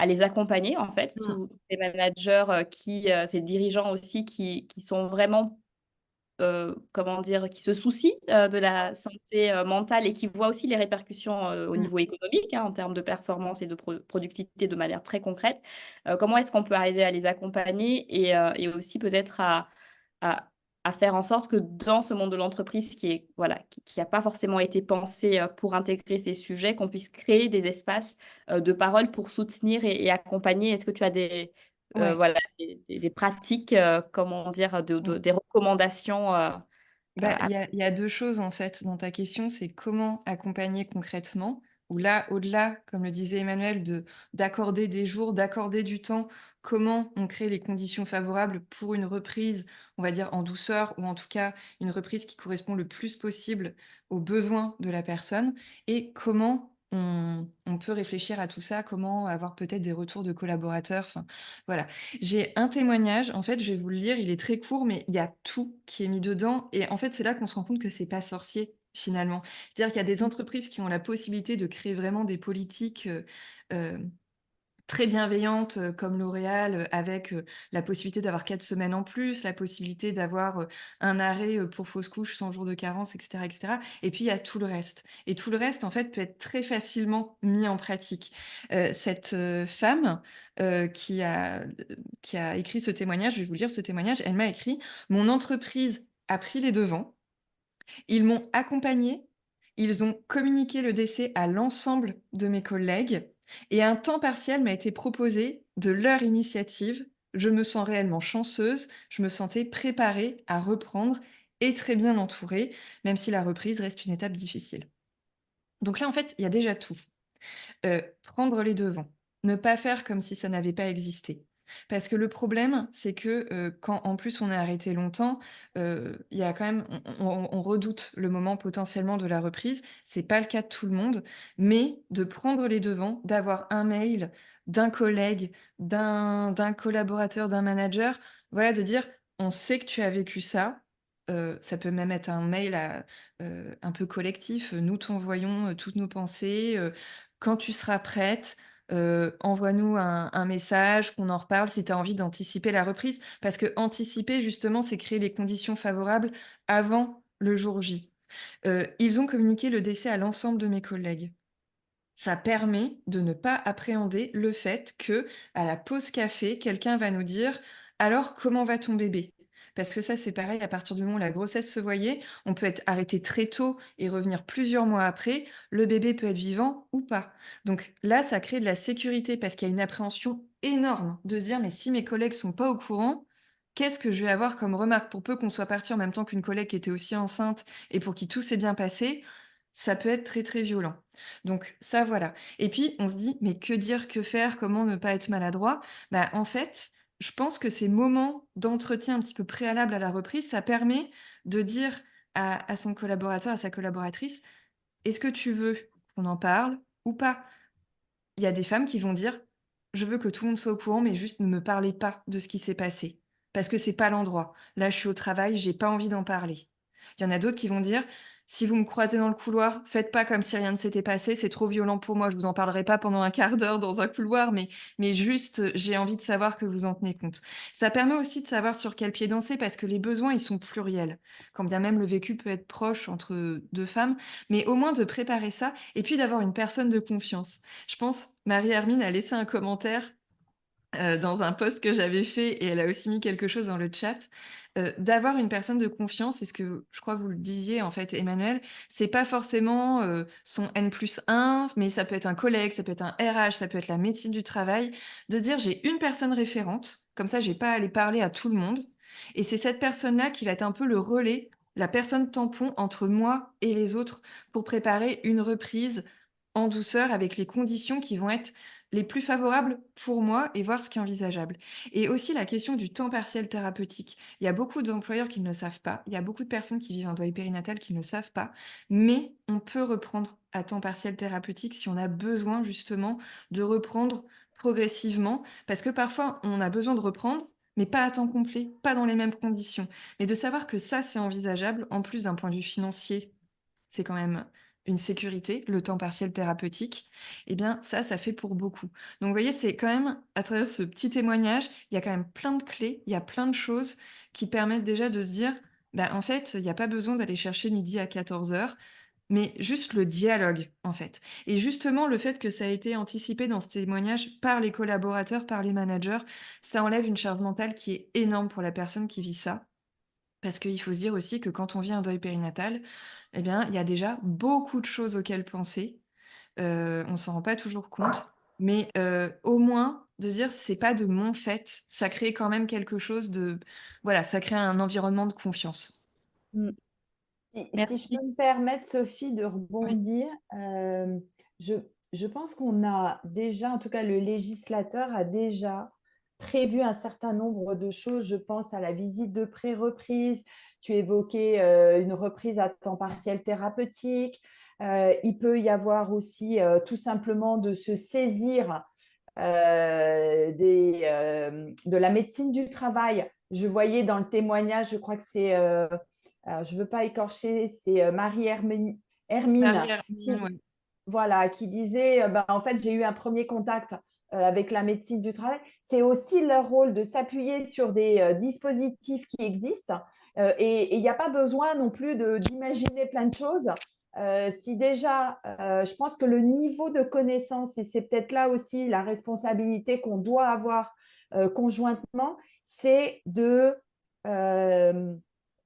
les accompagner, en fait, Mm. tous ces managers, ces dirigeants aussi qui sont vraiment, comment dire, qui se soucient de la santé mentale et qui voient aussi les répercussions au Mm. niveau économique, hein, en termes de performance et de productivité de manière très concrète. Comment est-ce qu'on peut arriver à les accompagner et aussi peut-être à à faire en sorte que dans ce monde de l'entreprise qui est voilà, qui a pas forcément été pensé, pour intégrer ces sujets, qu'on puisse créer des espaces, de parole pour soutenir et accompagner? Est-ce que tu as Ouais. voilà, des pratiques, comment dire? Mmh. Des recommandations, Bah, à il y a 2 choses, en fait, dans ta question. C'est comment accompagner concrètement? Où là, au-delà, comme le disait Emmanuel, d'accorder des jours, d'accorder du temps, comment on crée les conditions favorables pour une reprise, on va dire en douceur, ou en tout cas une reprise qui correspond le plus possible aux besoins de la personne, et comment on peut réfléchir à tout ça, comment avoir peut-être des retours de collaborateurs, enfin, voilà. J'ai un témoignage, en fait, je vais vous le lire, il est très court, mais il y a tout qui est mis dedans et en fait, c'est là qu'on se rend compte que c'est pas sorcier, finalement. C'est-à-dire qu'il y a des entreprises qui ont la possibilité de créer vraiment des politiques, hem très bienveillante, comme L'Oréal, avec, la possibilité d'avoir 4 semaines en plus, la possibilité d'avoir, un arrêt, pour fausse couche, 100 jours de carence et cetera et cetera. Et puis il y a tout le reste et tout le reste, en fait, peut être très facilement mis en pratique. Cette, femme, qui a écrit ce témoignage, je vais vous lire ce témoignage. Elle m'a écrit: «Mon entreprise a pris les devants. Ils m'ont accompagnée, ils ont communiqué le décès à l'ensemble de mes collègues et un temps partiel m'a été proposé de leur initiative. Je me sens réellement chanceuse, je me sentais préparée à reprendre et très bien entourée, même si la reprise reste une étape difficile.» Donc là, en fait, il y a déjà tout. Prendre les devants, ne pas faire comme si ça n'avait pas existé. Parce que le problème, c'est que, quand en plus on est arrêté longtemps, il y a quand même on redoute le moment potentiellement de la reprise. C'est pas le cas de tout le monde, mais de prendre les devants, d'avoir un mail d'un collègue, d'un collaborateur, d'un manager, voilà, de dire: «On sait que tu as vécu ça». Ça peut même être un mail un peu collectif, «Nous t'envoyons, toutes nos pensées, quand tu seras prête, envoie-nous un message, qu'on en reparle si tu as envie d'anticiper la reprise.» Parce que anticiper justement, c'est créer les conditions favorables avant le jour J. Ils ont communiqué le décès à l'ensemble de mes collègues. Ça permet de ne pas appréhender le fait que, à la pause café, quelqu'un va nous dire: «Alors, comment va ton bébé?» Parce que ça, c'est pareil, à partir du moment où la grossesse se voyait, on peut être arrêté très tôt et revenir plusieurs mois après, le bébé peut être vivant ou pas. Donc là, ça crée de la sécurité parce qu'il y a une appréhension énorme de se dire: «Mais si mes collègues sont pas au courant, qu'est-ce que je vais avoir comme remarque?» Pour peu qu'on soit parti en même temps qu'une collègue qui était aussi enceinte et pour qui tout s'est bien passé, ça peut être très, très violent. Donc ça, voilà. Et puis on se dit: «Mais que dire? Que faire? Comment ne pas être maladroit?» Bah, en fait, je pense que ces moments d'entretien un petit peu préalables à la reprise, ça permet de dire à son collaborateur, à sa collaboratrice: «Est-ce que tu veux qu'on en parle ou pas?» Il y a des femmes qui vont dire: «Je veux que tout le monde soit au courant, mais juste ne me parlez pas de ce qui s'est passé, parce que c'est pas l'endroit. Là, je suis au travail, j'ai pas envie d'en parler.» Il y en a d'autres qui vont dire: «Si vous me croisez dans le couloir, faites pas comme si rien ne s'était passé, c'est trop violent pour moi. Je vous en parlerai pas pendant un quart d'heure dans un couloir, mais juste, j'ai envie de savoir que vous en tenez compte.» Ça permet aussi de savoir sur quel pied danser parce que les besoins, ils sont pluriels. Quand bien même le vécu peut être proche entre 2 femmes, mais au moins de préparer ça et puis d'avoir une personne de confiance. Je pense, Marie-Hermine a laissé un commentaire, dans un post que j'avais fait et elle a aussi mis quelque chose dans le chat, d'avoir une personne de confiance, c'est ce que je crois vous le disiez en fait Emmanuel, c'est pas forcément, son N+1, mais ça peut être un collègue, ça peut être un RH, ça peut être la médecine du travail, de dire: «J'ai une personne référente, comme ça j'ai pas à aller parler à tout le monde et c'est cette personne-là qui va être un peu le relais, la personne tampon entre moi et les autres pour préparer une reprise en douceur avec les conditions qui vont être les plus favorables pour moi et voir ce qui est envisageable.» Et aussi la question du temps partiel thérapeutique. Il y a beaucoup d'employeurs qui ne le savent pas, il y a beaucoup de personnes qui vivent un deuil périnatal qui ne le savent pas, mais on peut reprendre à temps partiel thérapeutique si on a besoin justement de reprendre progressivement, parce que parfois on a besoin de reprendre, mais pas à temps complet, pas dans les mêmes conditions. Mais de savoir que ça, c'est envisageable, en plus d'un point de vue financier, c'est quand même une sécurité, le temps partiel thérapeutique, eh bien ça fait pour beaucoup. Donc vous voyez, c'est quand même à travers ce petit témoignage, il y a quand même plein de clés, il y a plein de choses qui permettent déjà de se dire: «Bah, en fait, il y a pas besoin d'aller chercher midi à 14h, mais juste le dialogue, en fait.» Et justement, le fait que ça a été anticipé dans ce témoignage par les collaborateurs, par les managers, ça enlève une charge mentale qui est énorme pour la personne qui vit ça Parce qu'il faut se dire aussi que quand on vit un deuil périnatal, eh bien, il y a déjà beaucoup de choses auxquelles penser. On s'en rend pas toujours compte, mais au moins de se dire: «C'est pas de mon fait», ça crée quand même quelque chose de voilà, ça crée un environnement de confiance. Mmh. Si je Merci. peux me permettre, Sophie, de Oui, rebondir, je, je pense qu'on a déjà, en tout cas le législateur a déjà prévu un certain nombre de choses. Je pense à la visite de pré-reprise. Tu évoquais une reprise à temps partiel thérapeutique. Il peut y avoir aussi tout simplement de se saisir de la médecine du travail. Je voyais dans le témoignage, je crois que c'est alors, je ne veux pas écorcher, c'est Hermine Marie-Hermine, qui, ouais. voilà, qui disait ben, en fait, j'ai eu un premier contact avec la médecine du travail. C'est aussi leur rôle de s'appuyer sur des dispositifs qui existent et il n'y a pas besoin non plus d'imaginer plein de choses. Si déjà, je pense que le niveau de connaissance, et c'est peut-être là aussi la responsabilité qu'on doit avoir conjointement, c'est de euh,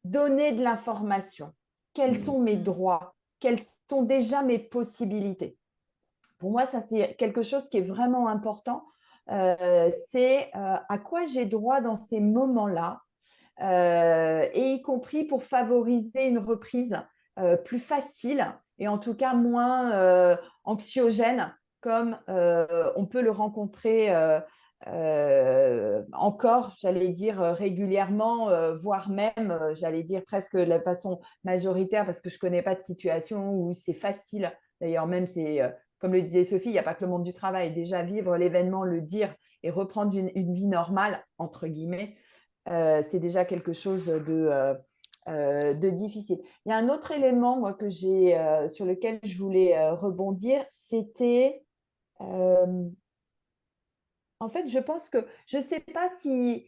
donner de l'information. Quels sont mes droits? Quelles sont déjà mes possibilités? Pour moi, ça, c'est quelque chose qui est vraiment important. C'est à quoi j'ai droit dans ces moments-là, et y compris pour favoriser une reprise plus facile et en tout cas moins anxiogène, comme on peut le rencontrer encore, j'allais dire régulièrement, voire même, j'allais dire presque de la façon majoritaire, parce que je ne connais pas de situation où c'est facile. D'ailleurs, même c'est, comme le disait Sophie, il n'y a pas que le monde du travail. Déjà, vivre l'événement, le dire et reprendre une vie normale, entre guillemets, c'est déjà quelque chose de difficile. Il y a un autre élément, moi, sur lequel je voulais rebondir, c'était en fait, je pense que je ne sais pas s'il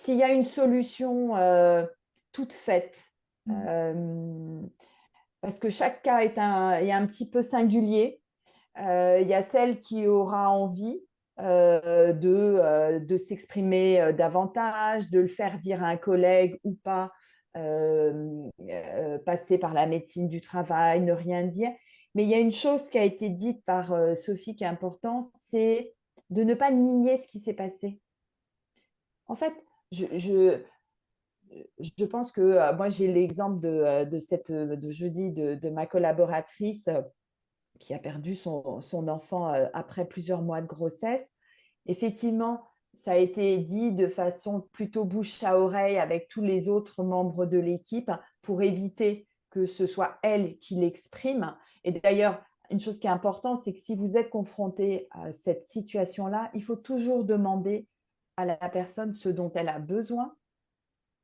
y a une solution toute faite, Mmh. euh, parce que chaque cas est un petit peu singulier. Il y a celle qui aura envie de s'exprimer davantage, de le faire dire à un collègue ou pas, passer par la médecine du travail, ne rien dire. Mais il y a une chose qui a été dite par Sophie qui est importante, c'est de ne pas nier ce qui s'est passé. En fait, je, je, je pense que moi, j'ai l'exemple de jeudi de ma collaboratrice qui a perdu son enfant après plusieurs mois de grossesse. Effectivement, ça a été dit de façon plutôt bouche à oreille avec tous les autres membres de l'équipe pour éviter que ce soit elle qui l'exprime. Et d'ailleurs, une chose qui est importante, c'est que si vous êtes confronté à cette situation-là, il faut toujours demander à la personne ce dont elle a besoin.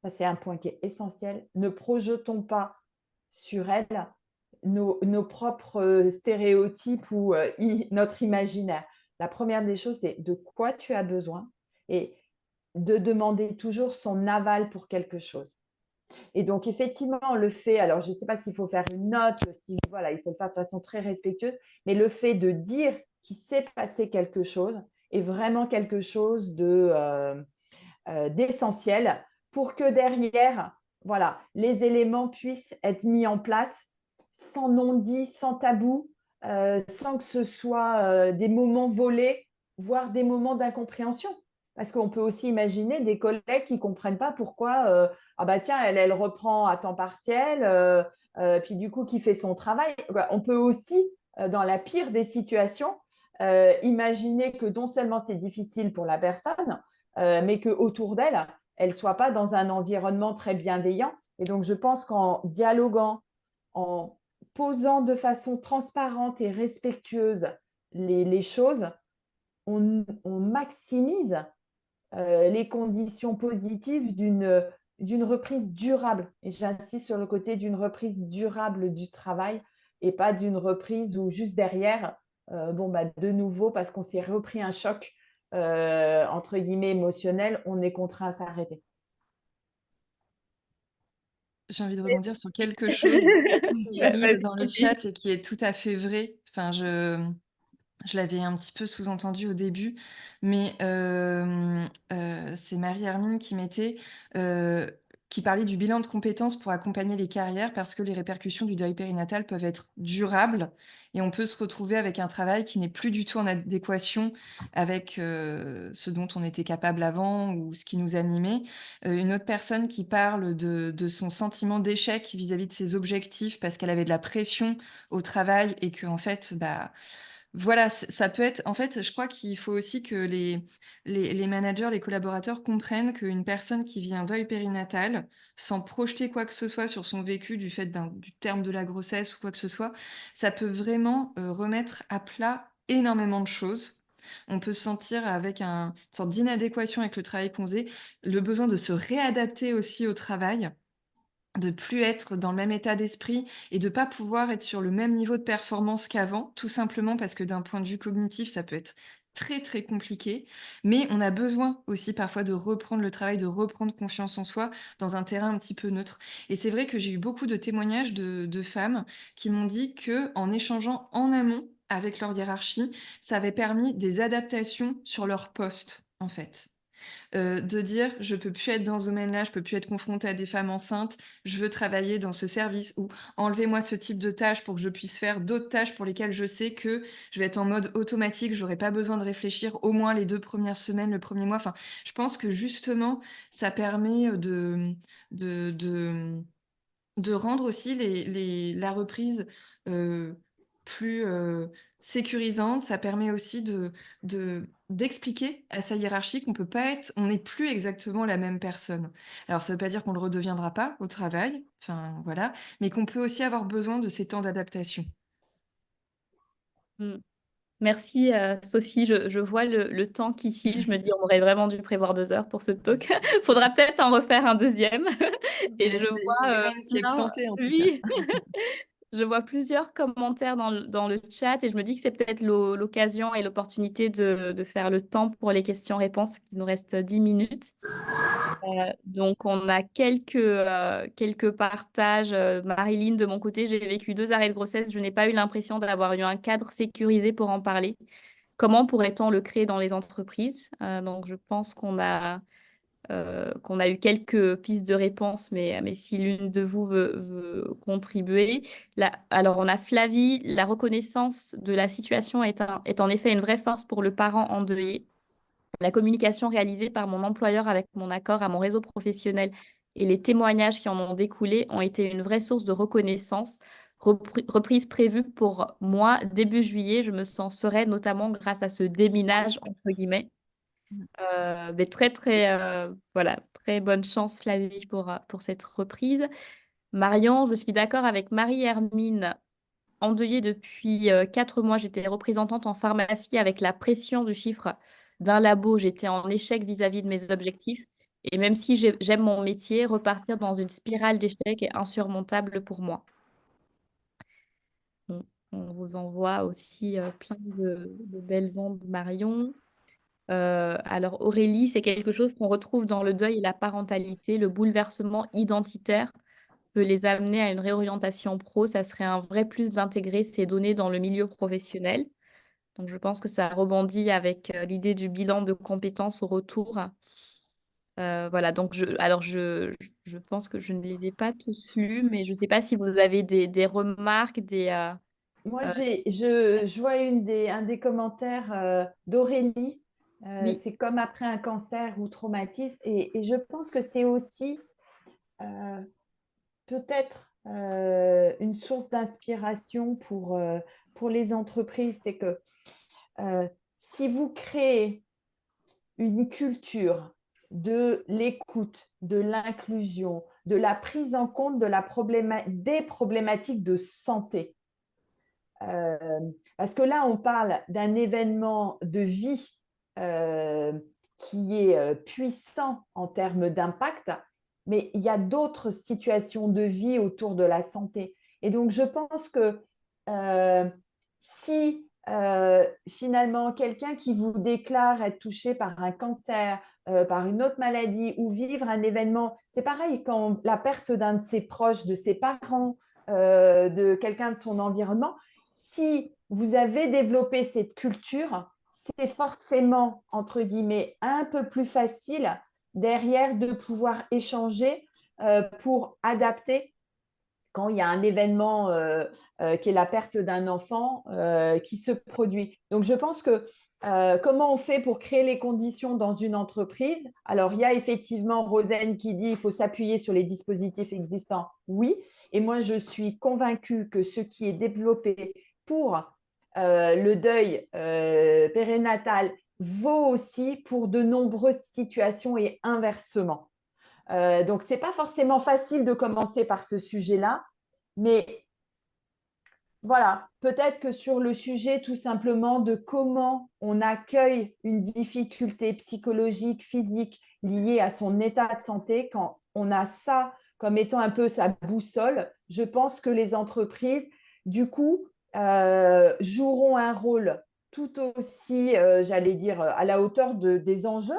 Ça, c'est un point qui est essentiel. Ne projetons pas sur elle nos propres stéréotypes ou notre imaginaire. La première des choses, c'est de quoi tu as besoin et de demander toujours son aval pour quelque chose. Et donc, effectivement, on le fait. Alors, je ne sais pas s'il faut faire une note, si voilà, il faut le faire de façon très respectueuse, mais le fait de dire qu'il s'est passé quelque chose est vraiment quelque chose d'essentiel pour que derrière, voilà, les éléments puissent être mis en place sans non-dit, sans tabou, sans que ce soit des moments volés, voire des moments d'incompréhension. Parce qu'on peut aussi imaginer des collègues qui ne comprennent pas pourquoi, ah bah tiens, elle reprend à temps partiel, puis du coup, qui fait son travail. On peut aussi, dans la pire des situations, imaginer que non seulement c'est difficile pour la personne, mais qu'autour d'elle, elle ne soit pas dans un environnement très bienveillant. Et donc, je pense qu'en dialoguant, en posant de façon transparente et respectueuse les choses, on maximise les conditions positives d'une reprise durable. Et j'insiste sur le côté d'une reprise durable du travail et pas d'une reprise où juste derrière, bon, bah, de nouveau, parce qu'on s'est repris un choc, entre guillemets, émotionnel, on est contraint à s'arrêter. J'ai envie de rebondir sur quelque chose qui est mis Vas-y, dans le Sophie. chat et qui est tout à fait vrai. Enfin, je l'avais un petit peu sous-entendu au début, mais c'est Marie-Hermine qui mettait, qui parlait du bilan de compétences pour accompagner les carrières parce que les répercussions du deuil périnatal peuvent être durables et on peut se retrouver avec un travail qui n'est plus du tout en adéquation avec ce dont on était capable avant ou ce qui nous animait. Une autre personne qui parle de son sentiment d'échec vis-à-vis de ses objectifs parce qu'elle avait de la pression au travail et que en fait, bah, voilà, ça peut être en fait, je crois qu'il faut aussi que les managers, les collaborateurs comprennent qu'une personne qui vit un deuil périnatal, sans projeter quoi que ce soit sur son vécu du fait du terme de la grossesse ou quoi que ce soit, ça peut vraiment, remettre à plat énormément de choses. On peut se sentir avec une sorte d'inadéquation avec le travail qu'on faisait, le besoin de se réadapter aussi au travail. De plus être dans le même état d'esprit et de pas pouvoir être sur le même niveau de performance qu'avant, tout simplement parce que d'un point de vue cognitif, ça peut être très, très compliqué. Mais on a besoin aussi parfois de reprendre le travail, de reprendre confiance en soi dans un terrain un petit peu neutre. Et c'est vrai que j'ai eu beaucoup de témoignages de femmes qui m'ont dit que en échangeant en amont avec leur hiérarchie, ça avait permis des adaptations sur leur poste, en fait. De dire: «Je peux plus être dans ce domaine-là, je peux plus être confrontée à des femmes enceintes, je veux travailler dans ce service» ou «Enlevez-moi ce type de tâches pour que je puisse faire d'autres tâches pour lesquelles je sais que je vais être en mode automatique, j'aurai pas besoin de réfléchir au moins les 2 premières semaines, le premier mois». Enfin, je pense que justement, ça permet, de de, mmh de rendre aussi la reprise, plus, sécurisante. Ça permet aussi d'expliquer à sa hiérarchie qu'on peut pas être on n'est plus exactement la même personne. Alors ça veut pas dire qu'on le redeviendra pas au travail, enfin voilà, mais qu'on peut aussi avoir besoin de ces temps d'adaptation. Mmh. Merci, Sophie. Je vois le temps qui file. Je me dis: «On aurait vraiment dû prévoir 2 heures pour ce talk». Faudra peut-être en refaire un deuxième. Et Beh, je c'est une vois, graine qui est plein plantée en tout cas. oui, je vois plusieurs commentaires dans le chat et je me dis que c'est peut-être l'occasion et l'opportunité de faire le temps pour les questions-réponses. Il nous reste 10 minutes. Donc on a quelques partages. Marilyn, de mon côté, j'ai vécu 2 arrêts de grossesse. Je n'ai pas eu l'impression d'avoir eu un cadre sécurisé pour en parler. Comment pourrait-on le créer dans les entreprises? Donc je pense qu'on a eu quelques pistes de réponse, mais si l'une de vous veut contribuer. Alors on a Flavie: «La reconnaissance de la situation est en effet une vraie force pour le parent endeuillé. La communication réalisée par mon employeur avec mon accord à mon réseau professionnel et les témoignages qui en ont découlé ont été une vraie source de reconnaissance. Reprise prévue pour moi début juillet. Je me sens sereine, notamment grâce à ce déminage entre guillemets». Mais très, très, voilà, très bonne chance Flavie pour cette reprise. Marion: «Je suis d'accord avec Marie-Hermine. Endeuillée depuis 4 mois, j'étais représentante en pharmacie avec la pression du chiffre d'un labo. J'étais en échec vis-à-vis de mes objectifs. Et même si j'aime mon métier, repartir dans une spirale d'échecs est insurmontable pour moi». On, on vous envoie aussi plein de belles ondes, Marion. Alors Aurélie: «C'est quelque chose qu'on retrouve dans le deuil et la parentalité. Le bouleversement identitaire peut les amener à une réorientation pro. Ça serait un vrai plus d'intégrer ces données dans le milieu professionnel». Donc je pense que ça rebondit avec l'idée du bilan de compétences au retour. Voilà, donc je pense que je ne les ai pas tous lus, mais je ne sais pas si vous avez des remarques, Moi, euh, je vois un des commentaires d'Aurélie. oui, C'est comme après un cancer ou traumatisme. Et je pense que c'est aussi euh, peut-être une source d'inspiration pour les entreprises. C'est que euh, si vous créez une culture de l'écoute, de l'inclusion, de la prise en compte des problématiques de santé, euh, parce que là, on parle d'un événement de vie euh, qui est puissant en termes d'impact, mais il y a d'autres situations de vie autour de la santé. Et donc, je pense que si finalement quelqu'un qui vous déclare être touché par un cancer, par une autre maladie ou vivre un événement, c'est pareil quand la perte d'un de ses proches, de ses parents, de quelqu'un de son environnement, si vous avez développé cette culture, c'est forcément, entre guillemets, un peu plus facile derrière de pouvoir échanger pour adapter quand il y a un événement qui est la perte d'un enfant qui se produit. Donc, je pense que comment on fait pour créer les conditions dans une entreprise? Alors, il y a effectivement Rosen qui dit qu'il faut s'appuyer sur les dispositifs existants. Oui, et moi, je suis convaincue que ce qui est développé pour le deuil périnatal vaut aussi pour de nombreuses situations et inversement. Donc, ce n'est pas forcément facile de commencer par ce sujet-là, mais voilà, peut-être que sur le sujet tout simplement de comment on accueille une difficulté psychologique, physique liée à son état de santé, quand on a ça comme étant un peu sa boussole, je pense que les entreprises, du coup, joueront un rôle tout aussi, j'allais dire, à la hauteur des enjeux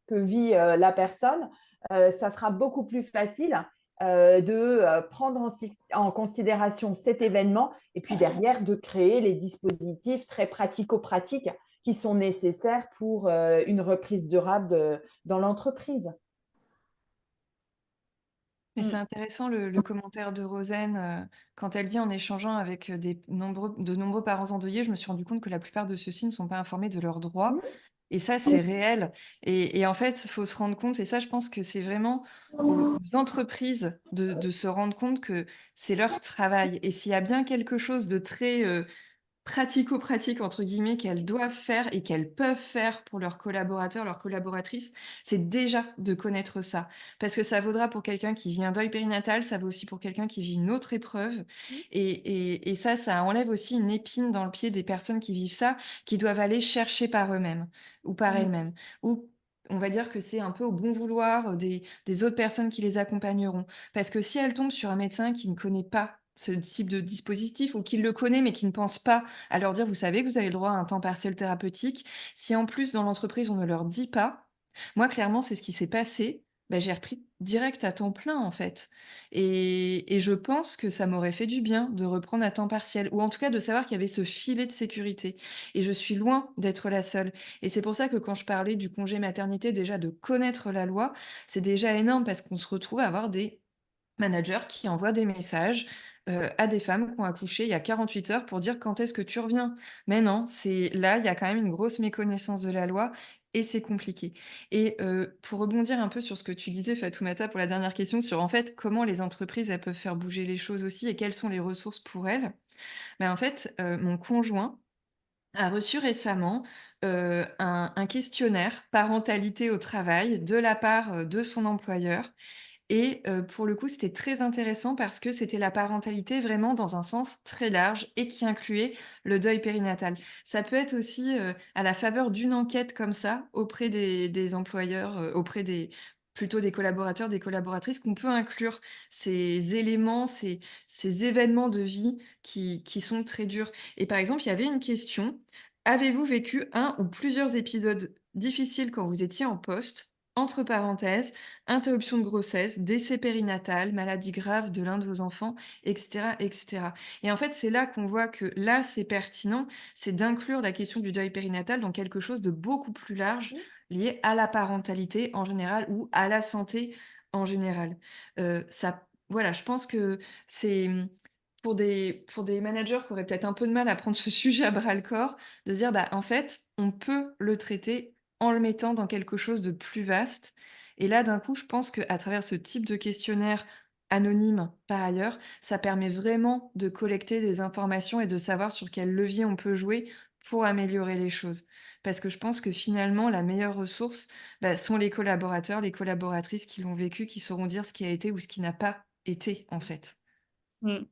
que vit la personne. Ça sera beaucoup plus facile de prendre en considération cet événement et puis derrière de créer les dispositifs très pratico-pratiques qui sont nécessaires pour une reprise durable dans l'entreprise. Mais c'est intéressant le commentaire de Rosen quand elle dit en échangeant avec de nombreux parents endeuillés, je me suis rendu compte que la plupart de ceux-ci ne sont pas informés de leurs droits. Et ça, c'est réel. Et en fait, il faut se rendre compte, et ça, je pense que c'est vraiment aux entreprises de se rendre compte que c'est leur travail. Et s'il y a bien quelque chose de très pratico-pratique, entre guillemets, qu'elles doivent faire et qu'elles peuvent faire pour leurs collaborateurs, leurs collaboratrices, c'est déjà de connaître ça. Parce que ça vaudra pour quelqu'un qui vit un deuil périnatal, ça vaut aussi pour quelqu'un qui vit une autre épreuve. Et ça enlève aussi une épine dans le pied des personnes qui vivent ça, qui doivent aller chercher par eux-mêmes ou par elles-mêmes. Ou on va dire que c'est un peu au bon vouloir des autres personnes qui les accompagneront. Parce que si elles tombent sur un médecin qui ne connaît pas ce type de dispositif ou qui le connaît mais qui ne pense pas à leur dire: «Vous savez que vous avez le droit à un temps partiel thérapeutique». Si en plus dans l'entreprise on ne leur dit pas, moi clairement c'est ce qui s'est passé, bah, j'ai repris direct à temps plein en fait et je pense que ça m'aurait fait du bien de reprendre à temps partiel ou en tout cas de savoir qu'il y avait ce filet de sécurité et je suis loin d'être la seule et c'est pour ça que quand je parlais du congé maternité, déjà de connaître la loi, c'est déjà énorme parce qu'on se retrouve à avoir des managers qui envoient des messages, à des femmes qui ont accouché il y a 48 heures pour dire: «Quand est-ce que tu reviens?» Mais non, c'est là, il y a quand même une grosse méconnaissance de la loi et c'est compliqué et pour rebondir un peu sur ce que tu disais Fatoumata pour la dernière question sur, en fait, comment les entreprises, elles peuvent faire bouger les choses aussi et quelles sont les ressources pour elles. En fait, mon conjoint a reçu récemment, un questionnaire parentalité au travail de la part, de son employeur et pour le coup, c'était très intéressant parce que c'était la parentalité vraiment dans un sens très large et qui incluait le deuil périnatal. Ça peut être aussi, à la faveur d'une enquête comme ça auprès des employeurs, auprès des plutôt des collaborateurs, des collaboratrices, qu'on peut inclure ces éléments, ces événements de vie qui sont très durs. Et par exemple, il y avait une question: «Avez-vous vécu un ou plusieurs épisodes difficiles quand vous étiez en poste?» Entre parenthèses, interruption de grossesse, décès périnatal, maladie grave de l'un de vos enfants, et cetera, et cetera. Et en fait, c'est là qu'on voit que là, c'est pertinent, c'est d'inclure la question du deuil périnatal dans quelque chose de beaucoup plus large, lié à la parentalité en général ou à la santé en général. Ça voilà, je pense que c'est, pour des managers qui auraient peut-être un peu de mal à prendre ce sujet à bras-le-corps, de se dire: «Bah, en fait, on peut le traiter en le mettant dans quelque chose de plus vaste et là, d'un coup, je pense qu'à travers ce type de questionnaire anonyme, par ailleurs, ça permet vraiment de collecter des informations et de savoir sur quel levier on peut jouer pour améliorer les choses. Parce que je pense que finalement, la meilleure ressource, bah, sont les collaborateurs, les collaboratrices qui l'ont vécu, qui sauront dire ce qui a été ou ce qui n'a pas été, en fait. Mm.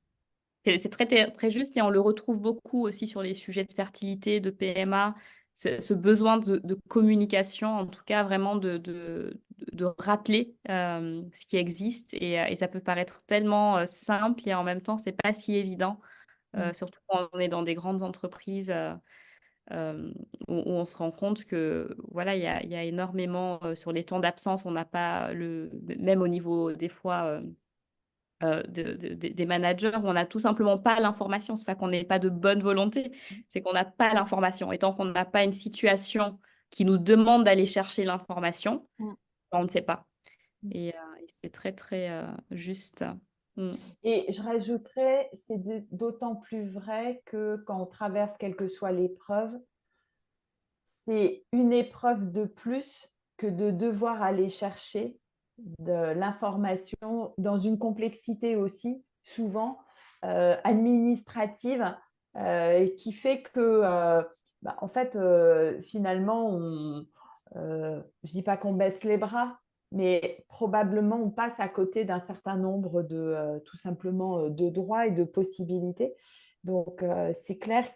C'est très juste et on le retrouve beaucoup aussi sur les sujets de fertilité, de PMA, ce besoin de communication, en tout cas vraiment de rappeler ce qui existe et ça peut paraître tellement simple et en même temps, c'est pas si évident, Mmh. surtout quand on est dans des grandes entreprises où on se rend compte que voilà, il y a énormément sur les temps d'absence, on n'a pas même au niveau des fois des managers où on n'a tout simplement pas l'information. C'est pas qu'on n'ait pas de bonne volonté, c'est qu'on n'a pas l'information. Et tant qu'on n'a pas une situation qui nous demande d'aller chercher l'information, Mmh. on ne sait pas. Mmh. Et c'est très, très juste. Mm. Et je rajouterais, c'est d'autant plus vrai que quand on traverse quelle que soit l'épreuve, c'est une épreuve de plus que de devoir aller chercher de l'information dans une complexité aussi, souvent administrative, qui fait que, en fait, finalement, je ne dis pas qu'on baisse les bras, mais probablement on passe à côté d'un certain nombre de, tout simplement, de droits et de possibilités. Donc, c'est clair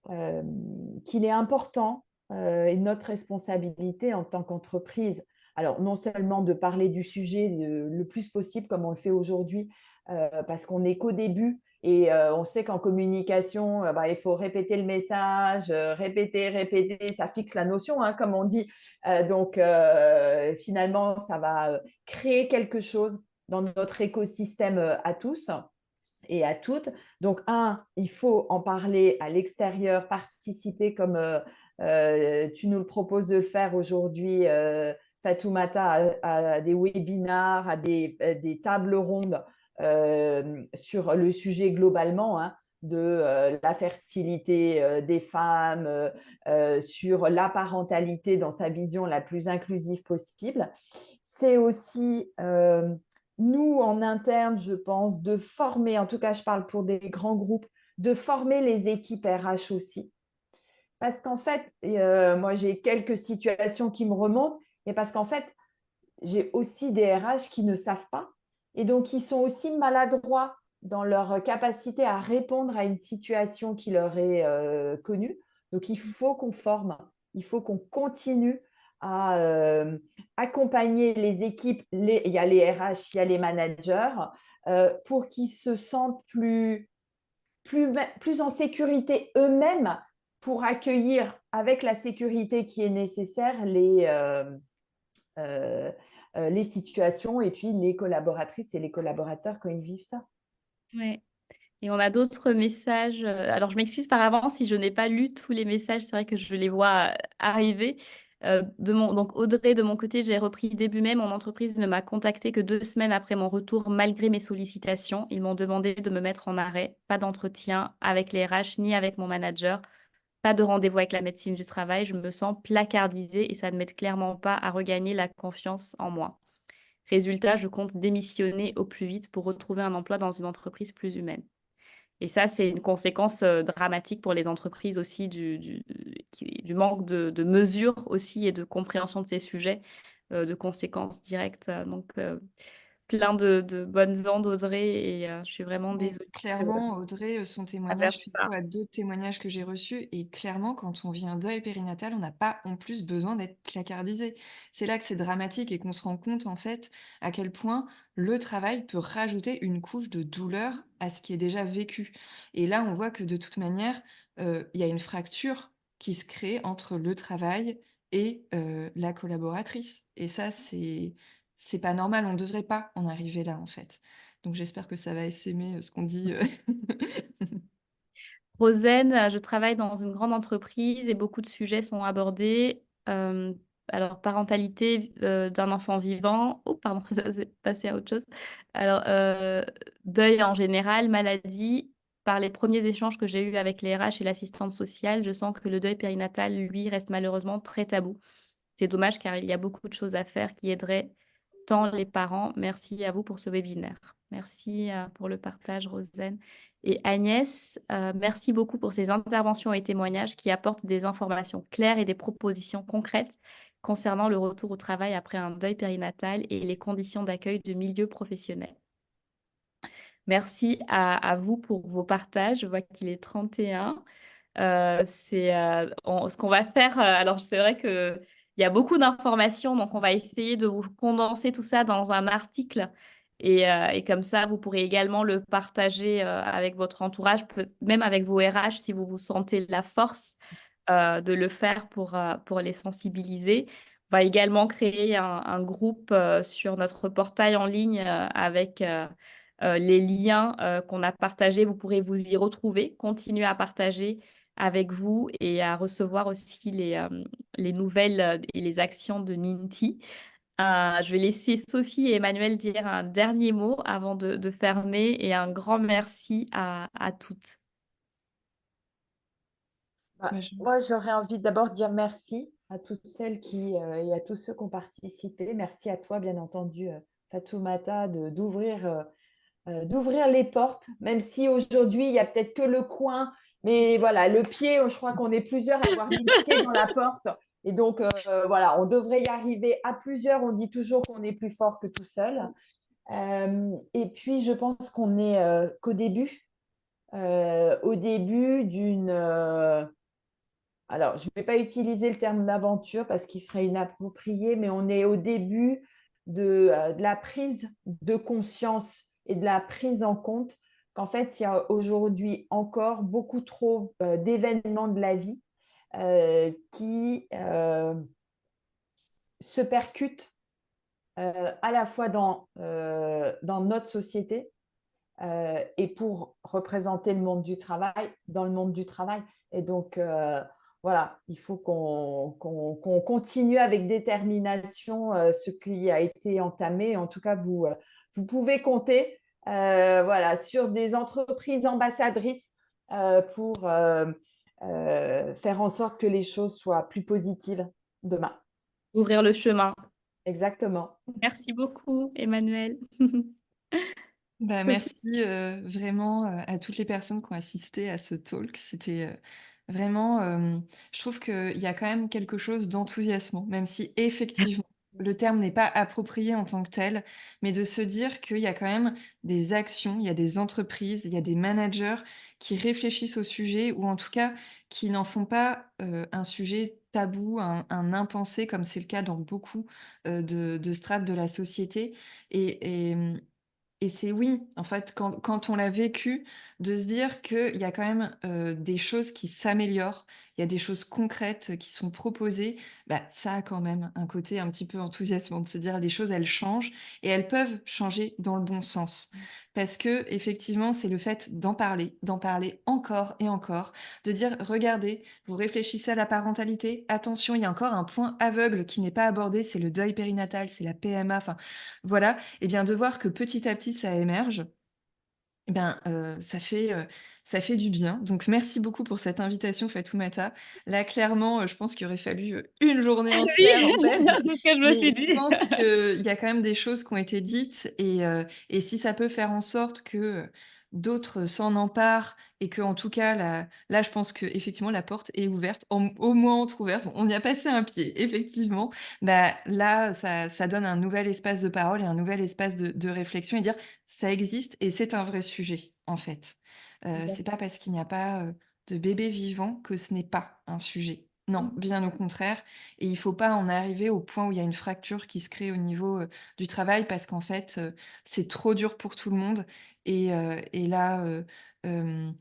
euh, qu'il est important et notre responsabilité en tant qu'entreprise, alors non seulement de parler du sujet le plus possible comme on le fait aujourd'hui, parce qu'on n'est qu'au début et on sait qu'en communication, il faut répéter le message, répéter, ça fixe la notion, hein, comme on dit. Donc finalement, ça va créer quelque chose dans notre écosystème à tous et à toutes. Donc, il faut en parler à l'extérieur, participer comme tu nous le proposes de le faire aujourd'hui, Fatoumata, à des webinars, à des tables rondes sur le sujet globalement, hein, de la fertilité des femmes, sur la parentalité dans sa vision la plus inclusive possible. C'est aussi nous, en interne, je pense, de former, en tout cas, je parle pour des grands groupes, de former les équipes RH aussi. Parce qu'en fait, moi, j'ai quelques situations qui me remontent, et parce qu'en fait, j'ai aussi des RH qui ne savent pas, et donc ils sont aussi maladroits dans leur capacité à répondre à une situation qui leur est connue. Donc, il faut qu'on forme, il faut qu'on continue à accompagner les équipes, il y a les RH, il y a les managers, pour qu'ils se sentent plus en sécurité eux-mêmes pour accueillir avec la sécurité qui est nécessaire euh, les situations et puis les collaboratrices et les collaborateurs quand ils vivent ça. Ouais. Et on a d'autres messages. Alors, je m'excuse par avance si je n'ai pas lu tous les messages. C'est vrai que je les vois arriver. Donc, Audrey, de mon côté, j'ai repris début mai. Mon entreprise ne m'a contacté que 2 semaines après mon retour, malgré mes sollicitations. Ils m'ont demandé de me mettre en arrêt. Pas d'entretien avec les RH ni avec mon manager. Pas de rendez-vous avec la médecine du travail. Je me sens placardisée et ça ne m'aide clairement pas à regagner la confiance en moi. Résultat, je compte démissionner au plus vite pour retrouver un emploi dans une entreprise plus humaine. Et ça, c'est une conséquence dramatique pour les entreprises aussi du manque de mesures aussi et de compréhension de ces sujets, de conséquences directes. Donc, plein de bonnes ondes, Audrey, et je suis vraiment Oui, désolée clairement, Audrey, son à faire témoignage fait ça. écho à d'autres témoignages que j'ai reçus. Et clairement, quand on vit un deuil périnatal, on n'a pas en plus besoin d'être placardisé. C'est là que c'est dramatique et qu'on se rend compte, en fait, à quel point le travail peut rajouter une couche de douleur à ce qui est déjà vécu. Et là, on voit que de toute manière, il y a une fracture qui se crée entre le travail et la collaboratrice. Et ça, c'est pas normal. On ne devrait pas en arriver là, en fait. Donc j'espère que ça va essaimer, ce qu'on dit, Rosen, je travaille dans une grande entreprise et beaucoup de sujets sont abordés. Alors, parentalité d'un enfant vivant. Oh, pardon, ça s'est passé à autre chose. Alors, deuil en général, maladie. Par les premiers échanges que j'ai eus avec les RH et l'assistante sociale, je sens que le deuil périnatal, lui, reste malheureusement très tabou. C'est dommage car il y a beaucoup de choses à faire qui aideraient tant les parents. Merci à vous pour ce webinaire. Merci pour le partage, Rosen. Et Agnès, merci beaucoup pour ces interventions et témoignages qui apportent des informations claires et des propositions concrètes concernant le retour au travail après un deuil périnatal et les conditions d'accueil du milieu professionnel. Merci à vous pour vos partages. Je vois qu'il est 31. Ce qu'on va faire. Alors, c'est vrai qu'il y a beaucoup d'informations, donc on va essayer de vous condenser tout ça dans un article. Et comme ça, vous pourrez également le partager avec votre entourage, même avec vos RH si vous vous sentez la force de le faire pour les sensibiliser. On va également créer un groupe sur notre portail en ligne avec les liens qu'on a partagés. Vous pourrez vous y retrouver, continuer à partager avec vous et à recevoir aussi les nouvelles et les actions de Minty. Je vais laisser Sophie et Emmanuel dire un dernier mot avant de fermer et un grand merci à toutes. Bah, Moi, je- moi, j'aurais envie d'abord de dire merci à toutes celles et à tous ceux qui ont participé. Merci à toi, bien entendu, Fatoumata, d'ouvrir les portes, même si aujourd'hui, il y a peut-être que le coin. Mais voilà, le pied, je crois qu'on est plusieurs à avoir mis le pied dans la porte. Et donc, voilà, on devrait y arriver à plusieurs. On dit toujours qu'on est plus fort que tout seul. Et puis, je pense qu'on est au début d'une alors, je ne vais pas utiliser le terme d'aventure parce qu'il serait inapproprié, mais on est au début de la prise de conscience et de la prise en compte qu'en fait, il y a aujourd'hui encore beaucoup trop d'événements de la vie qui se percutent à la fois dans notre société et pour représenter le monde du travail, dans le monde du travail. Et donc, voilà, il faut qu'on continue avec détermination ce qui a été entamé. En tout cas, vous pouvez compter voilà, sur des entreprises ambassadrices pour faire en sorte que les choses soient plus positives demain. Ouvrir le chemin. Exactement. Merci beaucoup, Emmanuel. Bah, Sophie. merci vraiment à toutes les personnes qui ont assisté à ce talk. C'était vraiment, je trouve qu'il y a quand même quelque chose d'enthousiasmant, même si effectivement le terme n'est pas approprié en tant que tel, mais de se dire qu'il y a quand même des actions, il y a des entreprises, il y a des managers qui réfléchissent au sujet ou en tout cas qui n'en font pas un sujet tabou, un impensé comme c'est le cas dans beaucoup de strates de la société. Et c'est oui, en fait, quand on l'a vécu, de se dire qu'il y a quand même, des choses qui s'améliorent, il y a des choses concrètes qui sont proposées, bah, ça a quand même un côté un petit peu enthousiasmant de se dire: «Les choses, elles changent et elles peuvent changer dans le bon sens». Parce que effectivement, c'est le fait d'en parler encore et encore, de dire: «Regardez, vous réfléchissez à la parentalité, attention, il y a encore un point aveugle qui n'est pas abordé, c'est le deuil périnatal, c'est la PMA», enfin, voilà. Et bien de voir que petit à petit ça émerge, eh ben, ça fait du bien. Donc merci beaucoup pour cette invitation Fatoumata. Là clairement, je pense qu'il aurait fallu, une journée Oui, entière en fait, c'est ce que je me mais suis je dit. pense qu'il y a quand même des choses qui ont été dites et si ça peut faire en sorte que, d'autres s'en emparent et que en tout cas là je pense qu'effectivement la porte est ouverte, au moins entrouverte, on y a passé un pied effectivement. Bah, là ça donne un nouvel espace de parole et un nouvel espace de réflexion et dire: «Ça existe et c'est un vrai sujet, en fait». C'est pas parce qu'il n'y a pas, de bébé vivant que ce n'est pas un sujet. Non, bien au contraire et il faut pas en arriver au point où il y a une fracture qui se crée au niveau, du travail parce qu'en fait, c'est trop dur pour tout le monde et là, hem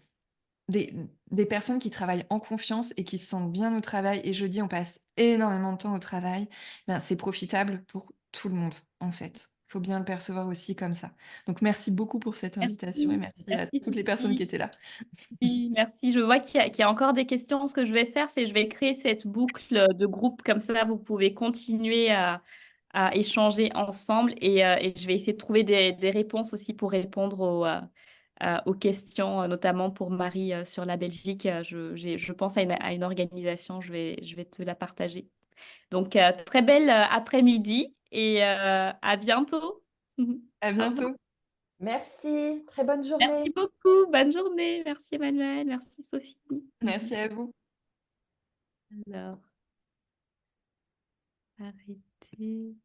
des des personnes qui travaillent en confiance et qui se sentent bien au travail et je dis on passe énormément de temps au travail, ben, c'est profitable pour tout le monde, en fait. Il faut bien le percevoir aussi comme ça. Donc merci beaucoup pour cette invitation et Merci, merci à merci toutes les personnes qui Sophie. étaient là. Oui, merci. Je vois qu'il y a encore des questions. Ce que je vais faire, c'est je vais créer cette boucle de groupe. Comme ça, vous pouvez continuer à échanger ensemble et je vais essayer de trouver des réponses aussi pour répondre aux questions, notamment pour Marie sur la Belgique. Je pense à une organisation. Je vais te la partager. Donc, très belle après-midi et à bientôt. À Au revoir. bientôt. Merci. Très bonne Merci journée. beaucoup. Bonne journée. Merci Emmanuel. Merci Sophie. Merci à vous. Alors, arrêtez.